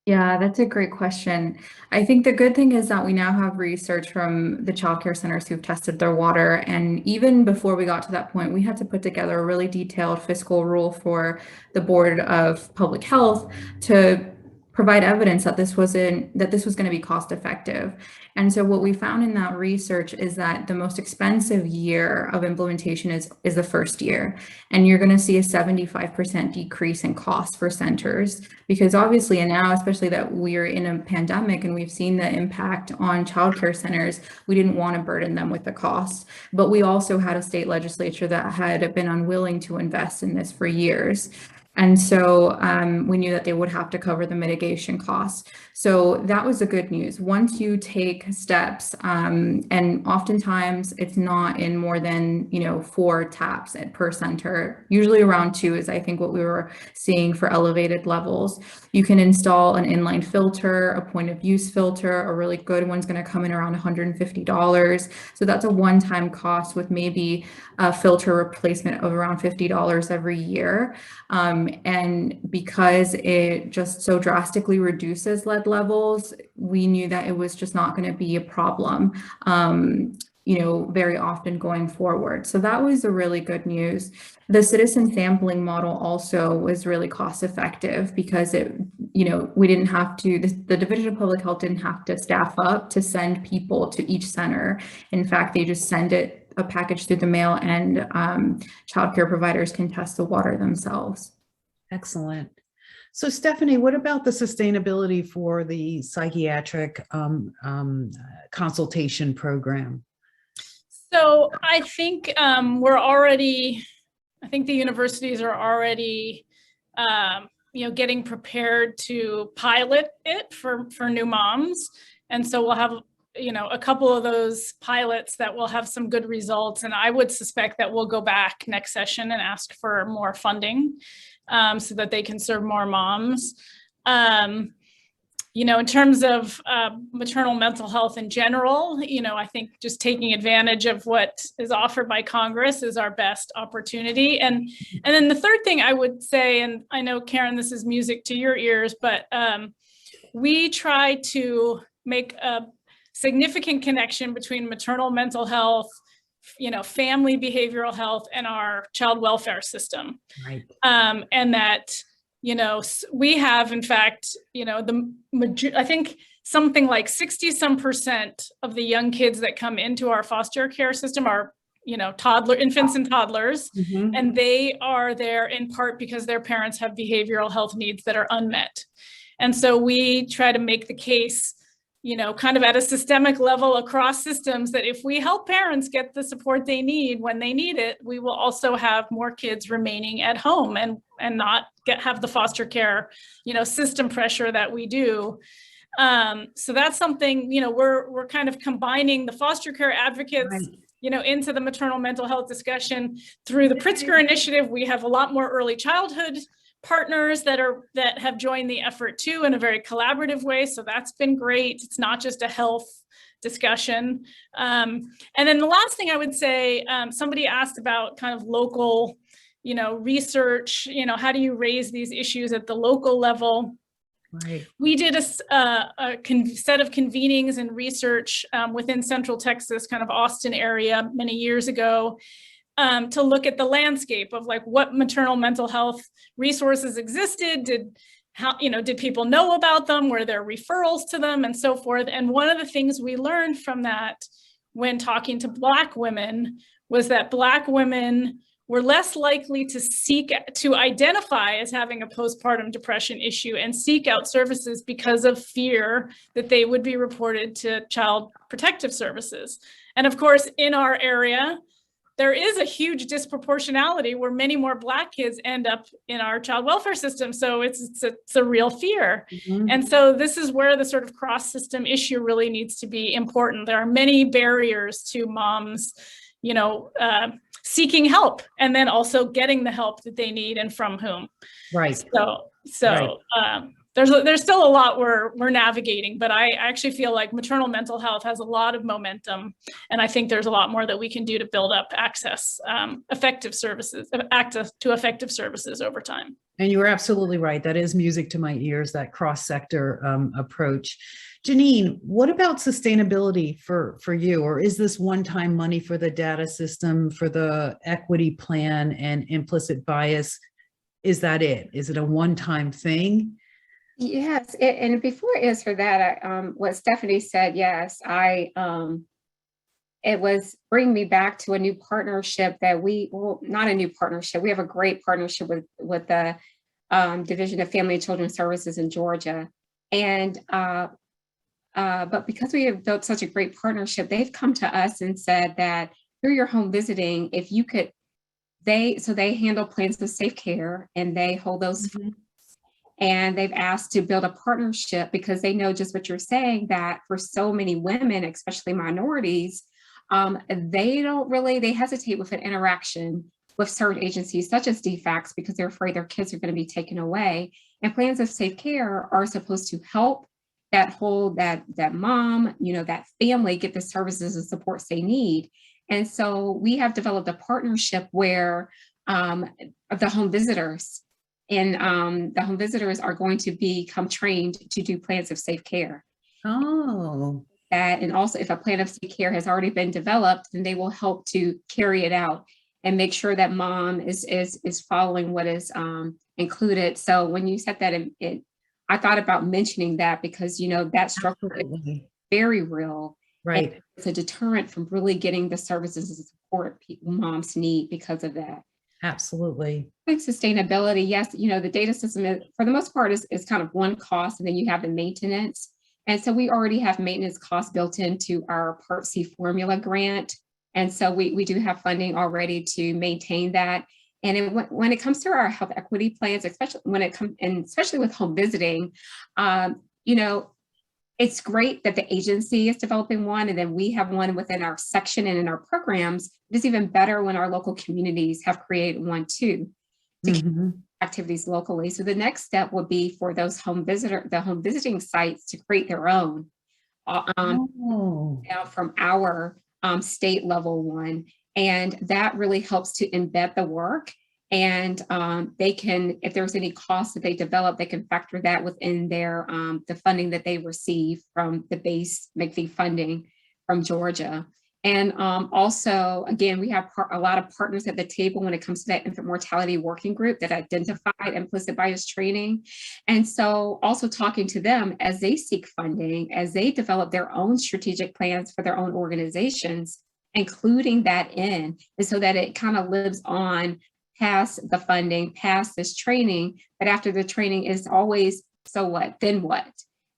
Yeah, that's a great question. I think the good thing is that we now have research from the childcare centers who've tested their water. And even before we got to that point, we had to put together a really detailed fiscal rule for the Board of Public Health to provide evidence that this was going to be cost effective. And so what we found in that research is that the most expensive year of implementation is the first year. And you're going to see a 75% decrease in costs for centers, because obviously, and now especially that we're in a pandemic and we've seen the impact on childcare centers, we didn't want to burden them with the costs. But we also had a state legislature that had been unwilling to invest in this for years. And so we knew that they would have to cover the mitigation costs. So that was the good news. Once you take steps, and oftentimes it's not in more than 4 taps per center, usually around 2 is I think what we were seeing for elevated levels. You can install an inline filter, a point of use filter. A really good one's going to come in around $150. So that's a one-time cost with maybe a filter replacement of around $50 every year. And because it just so drastically reduces lead levels, we knew that it was just not going to be a problem, very often going forward. So that was a really good news. The citizen sampling model also was really cost effective because we didn't have to, the Division of Public Health didn't have to staff up to send people to each center. In fact, they just send a package through the mail, and childcare providers can test the water themselves. Excellent. So Stephanie, what about the sustainability for the psychiatric consultation program? So I think I think the universities are already, getting prepared to pilot it for new moms. And so we'll have, a couple of those pilots that will have some good results. And I would suspect that we'll go back next session and ask for more funding so that they can serve more moms. In terms of maternal mental health in general, I think just taking advantage of what is offered by Congress is our best opportunity. And then the third thing I would say, and I know, Karen, this is music to your ears, but we try to make a significant connection between maternal mental health, family behavioral health and our child welfare system. Right. And that, we have, in fact, I think something like 60% of the young kids that come into our foster care system are, infants and toddlers, Mhm. and they are there in part because their parents have behavioral health needs that are unmet. And so we try to make the case, kind of at a systemic level across systems, that if we help parents get the support they need when they need it, we will also have more kids remaining at home and not have the foster care, system pressure that we do. So that's something, we're kind of combining the foster care advocates, Right. Into the maternal mental health discussion through the Pritzker initiative. We have a lot more early childhood partners that have joined the effort too, in a very collaborative way. So that's been great. It's not just a health discussion. And then the last thing I would say, somebody asked about kind of local, research, how do you raise these issues at the local level? Right. We did a set of convenings and research within Central Texas, kind of Austin area, many years ago, to look at the landscape of like what maternal mental health resources existed. Did people know about them? Were there referrals to them, and so forth? And one of the things we learned from that when talking to Black women was that Black women were less likely to identify as having a postpartum depression issue and seek out services because of fear that they would be reported to Child Protective Services. And of course, in our area, there is a huge disproportionality where many more Black kids end up in our child welfare system. So it's a real fear. Mhm. And so this is where the sort of cross-system issue really needs to be important. There are many barriers to moms, seeking help, and then also getting the help that they need and from whom. Right. So there's still a lot we're navigating, but I actually feel like maternal mental health has a lot of momentum, and I think there's a lot more that we can do to build up access to effective services over time. And you were absolutely right. That is music to my ears, that cross-sector approach. Janine, what about sustainability for you? Or is this one-time money for the data system, for the equity plan and implicit bias? Is that it? Is it a one-time thing? Yes, and before I answer that, what Stephanie said, yes, it was bringing me back to a new partnership that not a new partnership. We have a great partnership with the Division of Family and Children's Services in Georgia. And, but because we have built such a great partnership, they've come to us and said that through your home visiting, if you could, they handle plans of safe care and they hold those. Mm-hmm. And they've asked to build a partnership because they know just what you're saying, that for so many women, especially minorities, they hesitate with an interaction with certain agencies such as DFACS because they're afraid their kids are going to be taken away. And plans of safe care are supposed to help that mom, that family get the services and supports they need. And so we have developed a partnership where the home visitors are going to become trained to do plans of safe care. Oh. And also if a plan of safe care has already been developed, then they will help to carry it out and make sure that mom is following what is included. So when you said that, I thought about mentioning that because, that struggle is very real. Right. And it's a deterrent from really getting the services and support moms need because of that. Absolutely. I think sustainability, yes, the data system is, for the most part, is kind of one cost, and then you have the maintenance. And so we already have maintenance costs built into our Part C formula grant. And so we do have funding already to maintain that. And when it comes to our health equity plans, especially with home visiting, it's great that the agency is developing one, and then we have one within our section and in our programs. It's even better when our local communities have created one too, to keep activities locally. So the next step would be for those home visiting sites to create their own from our state level one. And that really helps to embed the work. And they can, if there's any costs that they develop, they can factor that within their the funding that they receive from the base McPhee funding from Georgia. And also, again, we have a lot of partners at the table when it comes to that infant mortality working group that identified implicit bias training. And so also talking to them as they seek funding, as they develop their own strategic plans for their own organizations, including that in, and so that it kind of lives on past the funding, past this training, but after the training is always, so what, then what?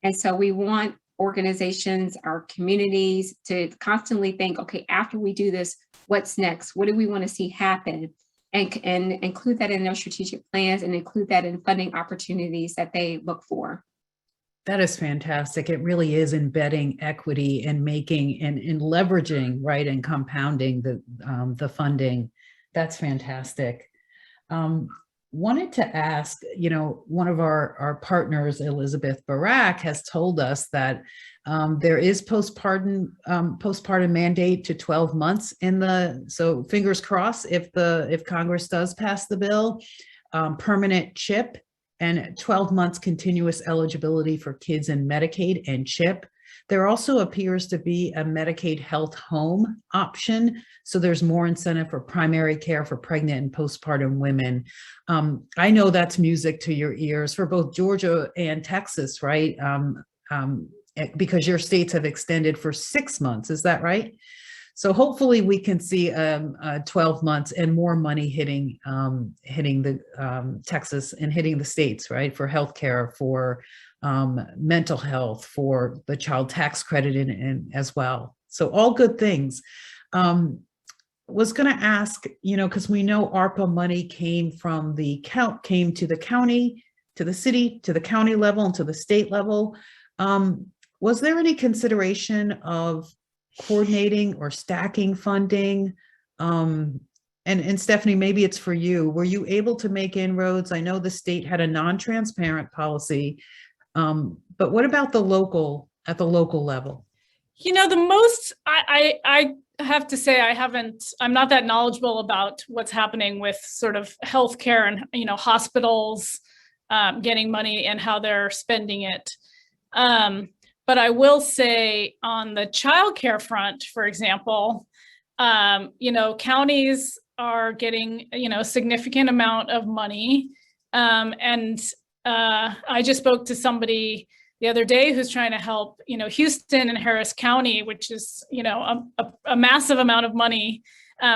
And so we want organizations, our communities to constantly think, okay, after we do this, what's next? What do we want to see happen? And include that in their strategic plans and include that in funding opportunities that they look for. That is fantastic. It really is embedding equity and making and leveraging, right, and compounding the funding. That's fantastic. Wanted to ask, one of our partners, Elizabeth Barak, has told us that there is postpartum mandate to 12 months so fingers crossed if Congress does pass the bill, permanent CHIP and 12 months continuous eligibility for kids in Medicaid and CHIP. There also appears to be a Medicaid health home option. So there's more incentive for primary care for pregnant and postpartum women. I know that's music to your ears for both Georgia and Texas, right? Because your states have extended for 6 months, is that right? So hopefully we can see 12 months and more money hitting the Texas and hitting the states, right? For healthcare, for mental health, for the child tax credit and as well. So all good things. Was going to ask, because we know ARPA money came to the county, to the city, to the county level, and to the state level. Was there any consideration of coordinating or stacking funding? And Stephanie, maybe it's for you. Were you able to make inroads? I know the state had a non-transparent policy, but what about at the local level? I have to say I'm not that knowledgeable about what's happening with sort of healthcare and, hospitals getting money and how they're spending it. But I will say on the childcare front, for example, counties are getting, a significant amount of money. And I just spoke to somebody the other day who's trying to help, Houston and Harris County, which is, a massive amount of money,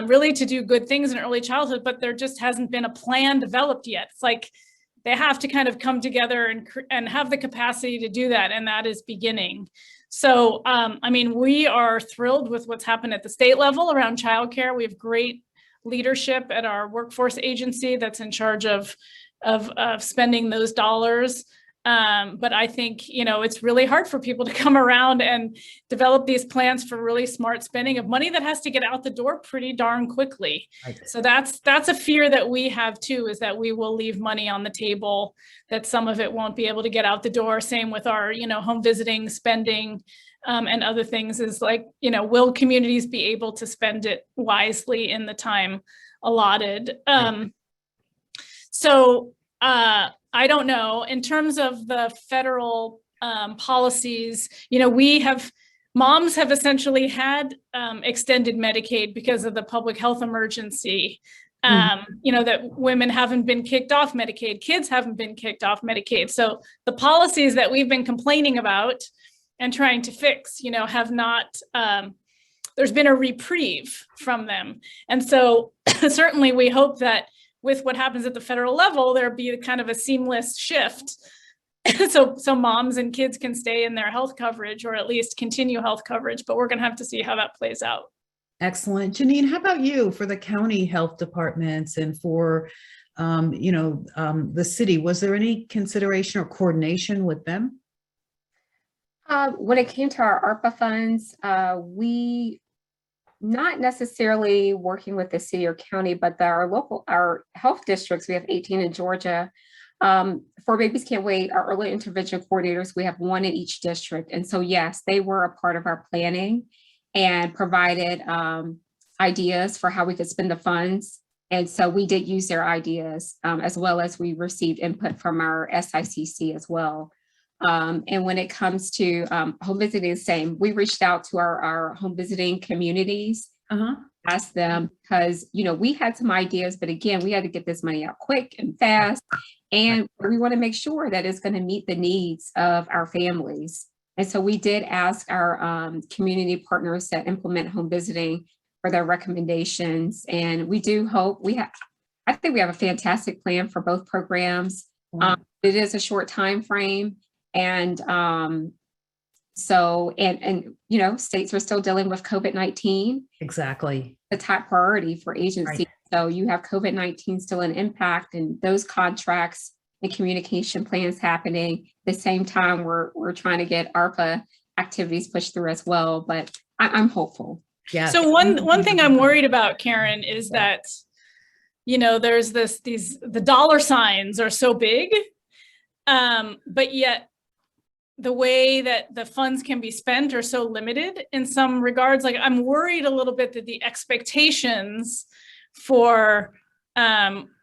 really to do good things in early childhood, but there just hasn't been a plan developed yet. It's like they have to kind of come together and have the capacity to do that, and that is beginning. So, we are thrilled with what's happened at the state level around childcare. We have great leadership at our workforce agency that's in charge of spending those dollars. But I think, it's really hard for people to come around and develop these plans for really smart spending of money that has to get out the door pretty darn quickly. Right. So that's a fear that we have too, is that we will leave money on the table, that some of it won't be able to get out the door. Same with our, home visiting spending, and other things is like, will communities be able to spend it wisely in the time allotted? I don't know. In terms of the federal policies, moms have essentially had extended Medicaid because of the public health emergency. That women haven't been kicked off Medicaid, kids haven't been kicked off Medicaid. So the policies that we've been complaining about and trying to fix, have not, there's been a reprieve from them. And so certainly we hope that with what happens at the federal level, there'd be kind of a seamless shift. So moms and kids can stay in their health coverage or at least continue health coverage, but we're going to have to see how that plays out. Excellent. Janine, how about you for the county health departments and for, the city? Was there any consideration or coordination with them? When it came to our ARPA funds, we not necessarily working with the city or county, but our health districts, we have 18 in Georgia. For Babies Can't Wait, our early intervention coordinators, we have one in each district. And so, yes, they were a part of our planning and provided ideas for how we could spend the funds. And so we did use their ideas, as well as we received input from our SICC as well. And when it comes to home visiting, the same. We reached out to our home visiting communities, asked them, because, you know, we had some ideas, but again, we had to get this money out quick and fast. And we want to make sure that it's going to meet the needs of our families. And so we did ask our community partners that implement home visiting for their recommendations. And we do hope I think we have a fantastic plan for both programs. It is a short time frame. And so, you know, states are still dealing with COVID-19. Exactly. The top priority for agencies. Right. So you have COVID-19 still an impact, and those contracts and communication plans happening. At the same time, we're trying to get ARPA activities pushed through as well, but I'm hopeful. Yeah. So one thing I'm worried about, Karen, is that, you know, there's the dollar signs are so big, but yet the way that the funds can be spent are so limited in some regards. Like, I'm worried a little bit that the expectations for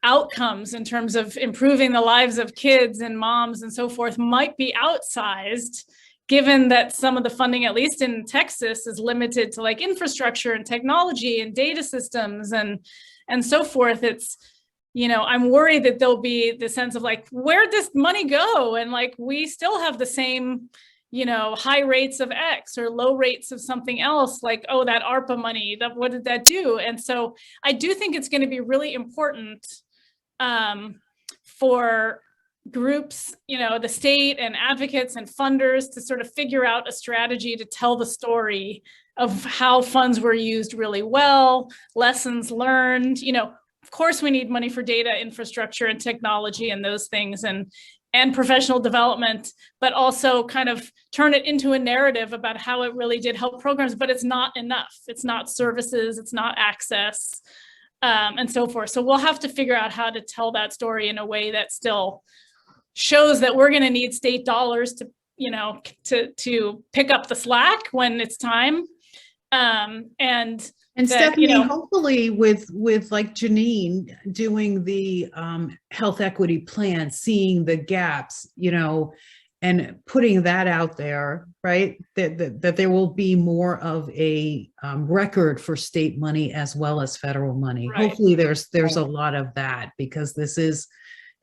outcomes in terms of improving the lives of kids and moms and so forth might be outsized, given that some of the funding, at least in Texas, is limited to like infrastructure and technology and data systems and so forth. It's, you know, I'm worried that there'll be the sense of like, where'd this money go? And like, we still have the same, you know, high rates of X or low rates of something else, like, oh, that ARPA money, what did that do? And so I do think it's going to be really important for groups, you know, the state and advocates and funders to sort of figure out a strategy to tell the story of how funds were used really well, lessons learned. You know, of course, we need money for data infrastructure and technology and those things and professional development, but also kind of turn it into a narrative about how it really did help programs, but it's not enough. It's not services, it's not access, and so forth. So we'll have to figure out how to tell that story in a way that still shows that we're going to need state dollars to, you know, to pick up the slack when it's time. And that, Stephanie, you know, hopefully with like Janine doing the health equity plan, seeing the gaps, you know, and putting that out there, right? That there will be more of a record for state money as well as federal money. Right. Hopefully there's a lot of that, because this is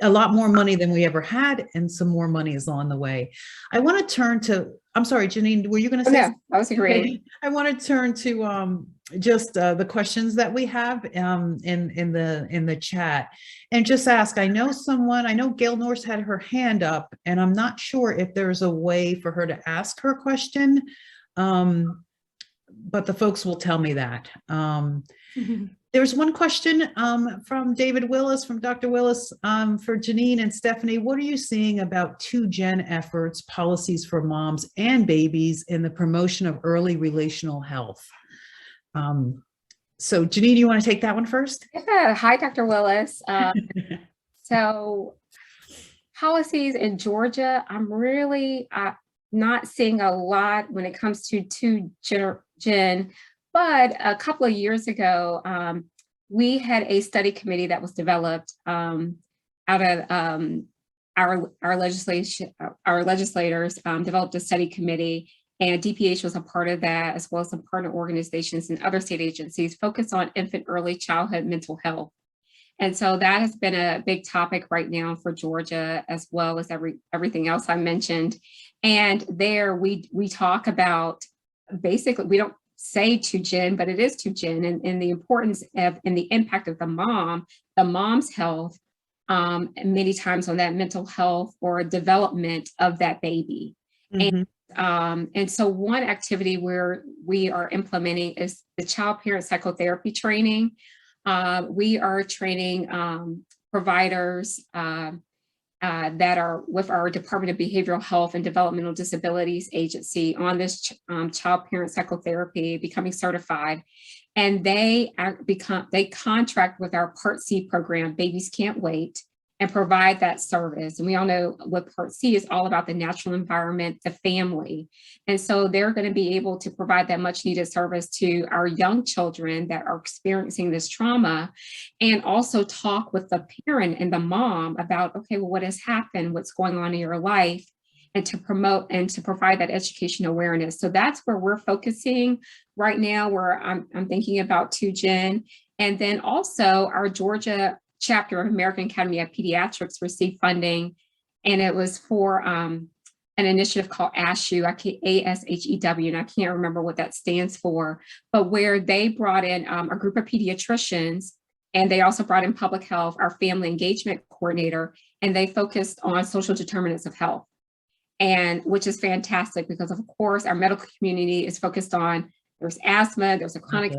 a lot more money than we ever had, and some more money is on the way. I want to turn to, I'm sorry, Janine, were you going to say? No, I was agreeing. I want to turn to just the questions that we have in the chat, and just ask. I know Gail Norse had her hand up, and I'm not sure if there's a way for her to ask her question, but the folks will tell me that. There's one question from David Willis, from Dr. Willis, for Janine and Stephanie. What are you seeing about 2-gen efforts, policies for moms and babies in the promotion of early relational health? So Janine, you want to take that one first? Yeah. Hi, Dr. Willis. So policies in Georgia, I'm really not seeing a lot when it comes to 2-gen. But a couple of years ago, we had a study committee that was developed out of our legislators developed a study committee, and DPH was a part of that, as well as some partner organizations and other state agencies focused on infant early childhood mental health. And so that has been a big topic right now for Georgia, as well as everything else I mentioned. And there we talk about, basically, we don't say 2-gen, but it is 2-gen, and the importance of and the impact of the mom's health, many times on that mental health or development of that baby. And so one activity where we are implementing is the child parent psychotherapy training. We are training providers that are with our Department of Behavioral Health and Developmental Disabilities Agency on this child parent psychotherapy, becoming certified. And they contract with our Part C program, Babies Can't Wait, and provide that service. And we all know what Part C is all about: the natural environment, the family. And so they're going to be able to provide that much needed service to our young children that are experiencing this trauma, and also talk with the parent and the mom about, okay, well, what has happened? What's going on in your life? and to promote and to provide that education awareness. So that's where we're focusing right now, where I'm thinking about too, Jen. And then also our Georgia chapter of American Academy of Pediatrics received funding, and it was for an initiative called ASHEW, ASHEW, and I can't remember what that stands for, but where they brought in a group of pediatricians, and they also brought in public health, our family engagement coordinator, and they focused on social determinants of health. And which is fantastic because of course our medical community is focused on there's asthma, there's a chronic,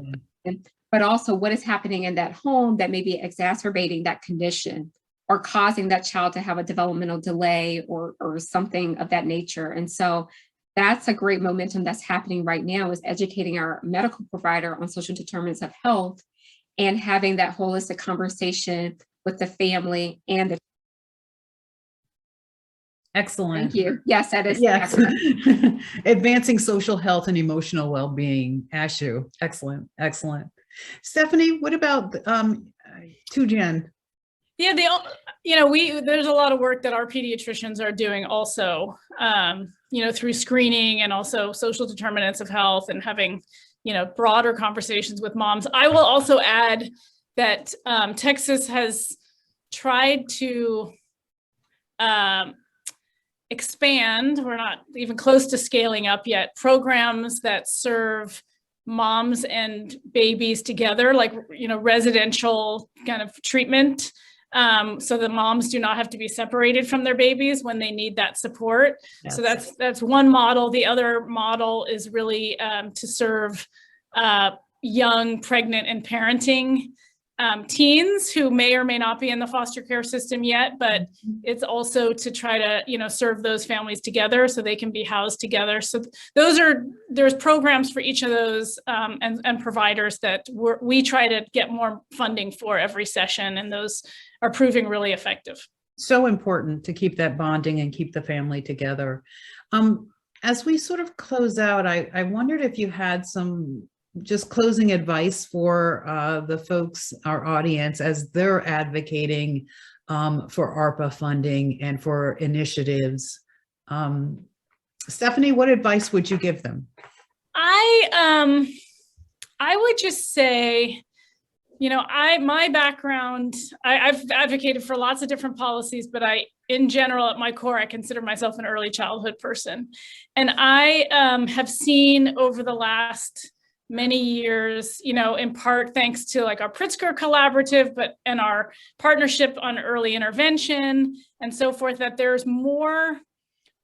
but also what is happening in that home that may be exacerbating that condition or causing that child to have a developmental delay or something of that nature. And so that's a great momentum that's happening right now, is educating our medical provider on social determinants of health and having that holistic conversation with the family and the. Excellent. Thank you. Yes, that is. Yes. Advancing social health and emotional well-being, ASHEW. Excellent. Excellent. Stephanie, what about to Jen? Yeah, there's a lot of work that our pediatricians are doing also, through screening and also social determinants of health and having, broader conversations with moms. I will also add that Texas has tried to expand, we're not even close to scaling up yet, programs that serve moms and babies together, like, residential kind of treatment. So the moms do not have to be separated from their babies when they need that support. Yes. So that's one model. The other model is really to serve young, pregnant, and parenting teens who may or may not be in the foster care system yet, but it's also to try to, serve those families together so they can be housed together. So there's programs for each of those and providers that we try to get more funding for every session, and those are proving really effective. So important to keep that bonding and keep the family together. As we sort of close out, I wondered if you had some just closing advice for the folks, our audience, as they're advocating for ARPA funding and for initiatives. Stephanie, what advice would you give them? I would just say, my background, I've advocated for lots of different policies, but in general, at my core, I consider myself an early childhood person. And I have seen over the last many years, in part thanks to like our Pritzker collaborative, and our partnership on early intervention and so forth, that there's more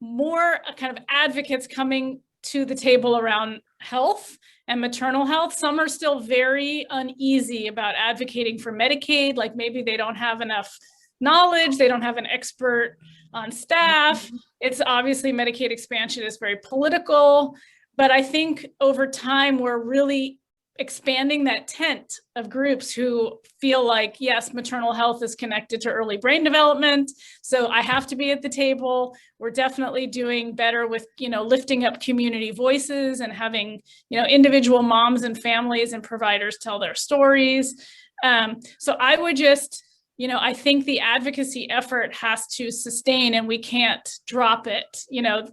kind of advocates coming to the table around health and maternal health. Some are still very uneasy about advocating for Medicaid, like maybe they don't have enough knowledge, they don't have an expert on staff. It's obviously Medicaid expansion is very political. But I think over time, we're really expanding that tent of groups who feel like, yes, maternal health is connected to early brain development, so I have to be at the table. We're definitely doing better with, lifting up community voices and having, individual moms and families and providers tell their stories. So I would just, I think the advocacy effort has to sustain, and we can't drop it.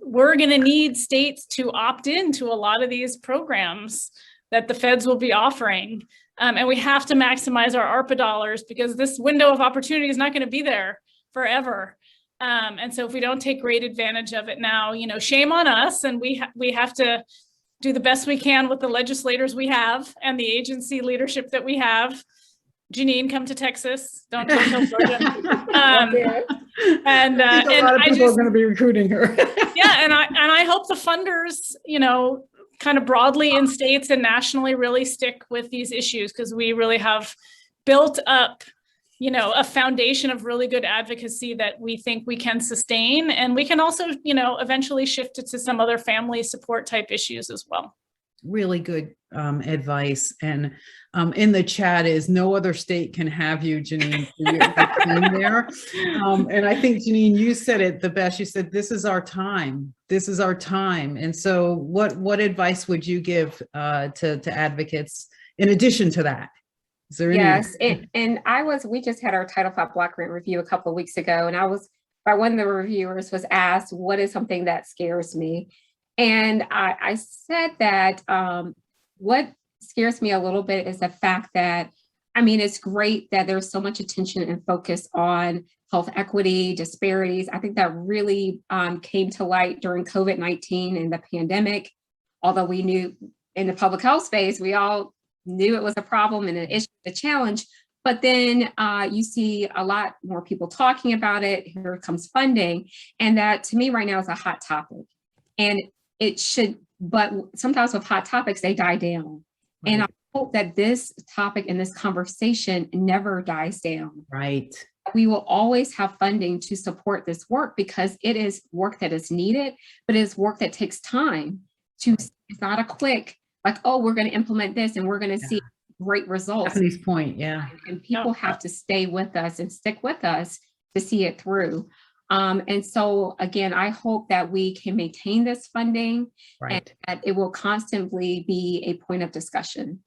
We're going to need states to opt into a lot of these programs that the feds will be offering. And we have to maximize our ARPA dollars, because this window of opportunity is not going to be there forever. And so if we don't take great advantage of it now, shame on us. And we have to do the best we can with the legislators we have and the agency leadership that we have. Janine, come to Texas. Don't tell Georgia. And a lot of people are going to be recruiting her. Yeah, and I hope the funders, kind of broadly in states and nationally really stick with these issues, because we really have built up, a foundation of really good advocacy that we think we can sustain, and we can also, eventually shift it to some other family support type issues as well. Really good advice. And in the chat is no other state can have you, Janine, for your time there. And I think, Janine, you said it the best. You said, this is our time. This is our time. And so what advice would you give to advocates in addition to that? Is there any? Yes, and we just had our Title V Block Grant review a couple of weeks ago, and I was by one of the reviewers was asked, what is something that scares me? And I said that what scares me a little bit is the fact that, I mean, it's great that there's so much attention and focus on health equity, disparities. I think that really came to light during COVID-19 and the pandemic. Although we knew in the public health space, we all knew it was a problem and an issue, a challenge. But then you see a lot more people talking about it. Here comes funding. And that to me right now is a hot topic. And it should, but sometimes with hot topics, they die down. Right. And I hope that this topic and this conversation never dies down. Right. We will always have funding to support this work because it is work that is needed, but it is work that takes time. It's not a quick, like, oh, we're going to implement this and we're going to see great results. Stephanie's point, yeah. And people have to stay with us and stick with us to see it through. And so, again, I hope that we can maintain this funding and that it will constantly be a point of discussion.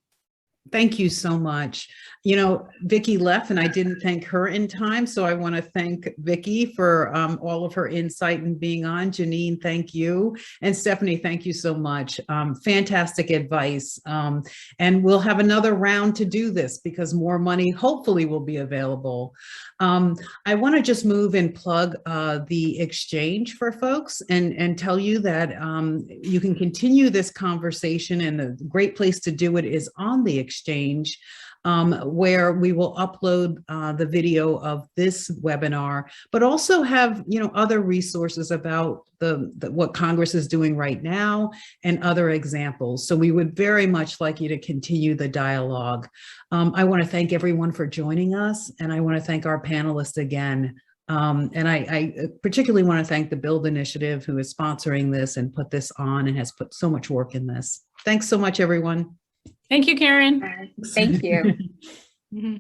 Thank you so much. You know, Vicki left and I didn't thank her in time. So I want to thank Vicki for all of her insight and being on. Janine, thank you. And Stephanie, thank you so much. Fantastic advice. And we'll have another round to do this because more money hopefully will be available. I want to just move and plug the XChange for folks and tell you that you can continue this conversation, and a great place to do it is on the XChange, where we will upload the video of this webinar, but also have, you know, other resources about what Congress is doing right now and other examples. So we would very much like you to continue the dialogue. I want to thank everyone for joining us, and I want to thank our panelists again. And I particularly want to thank the Build Initiative, who is sponsoring this and put this on and has put so much work in this. Thanks so much, everyone. Thank you, Karen. Thank you.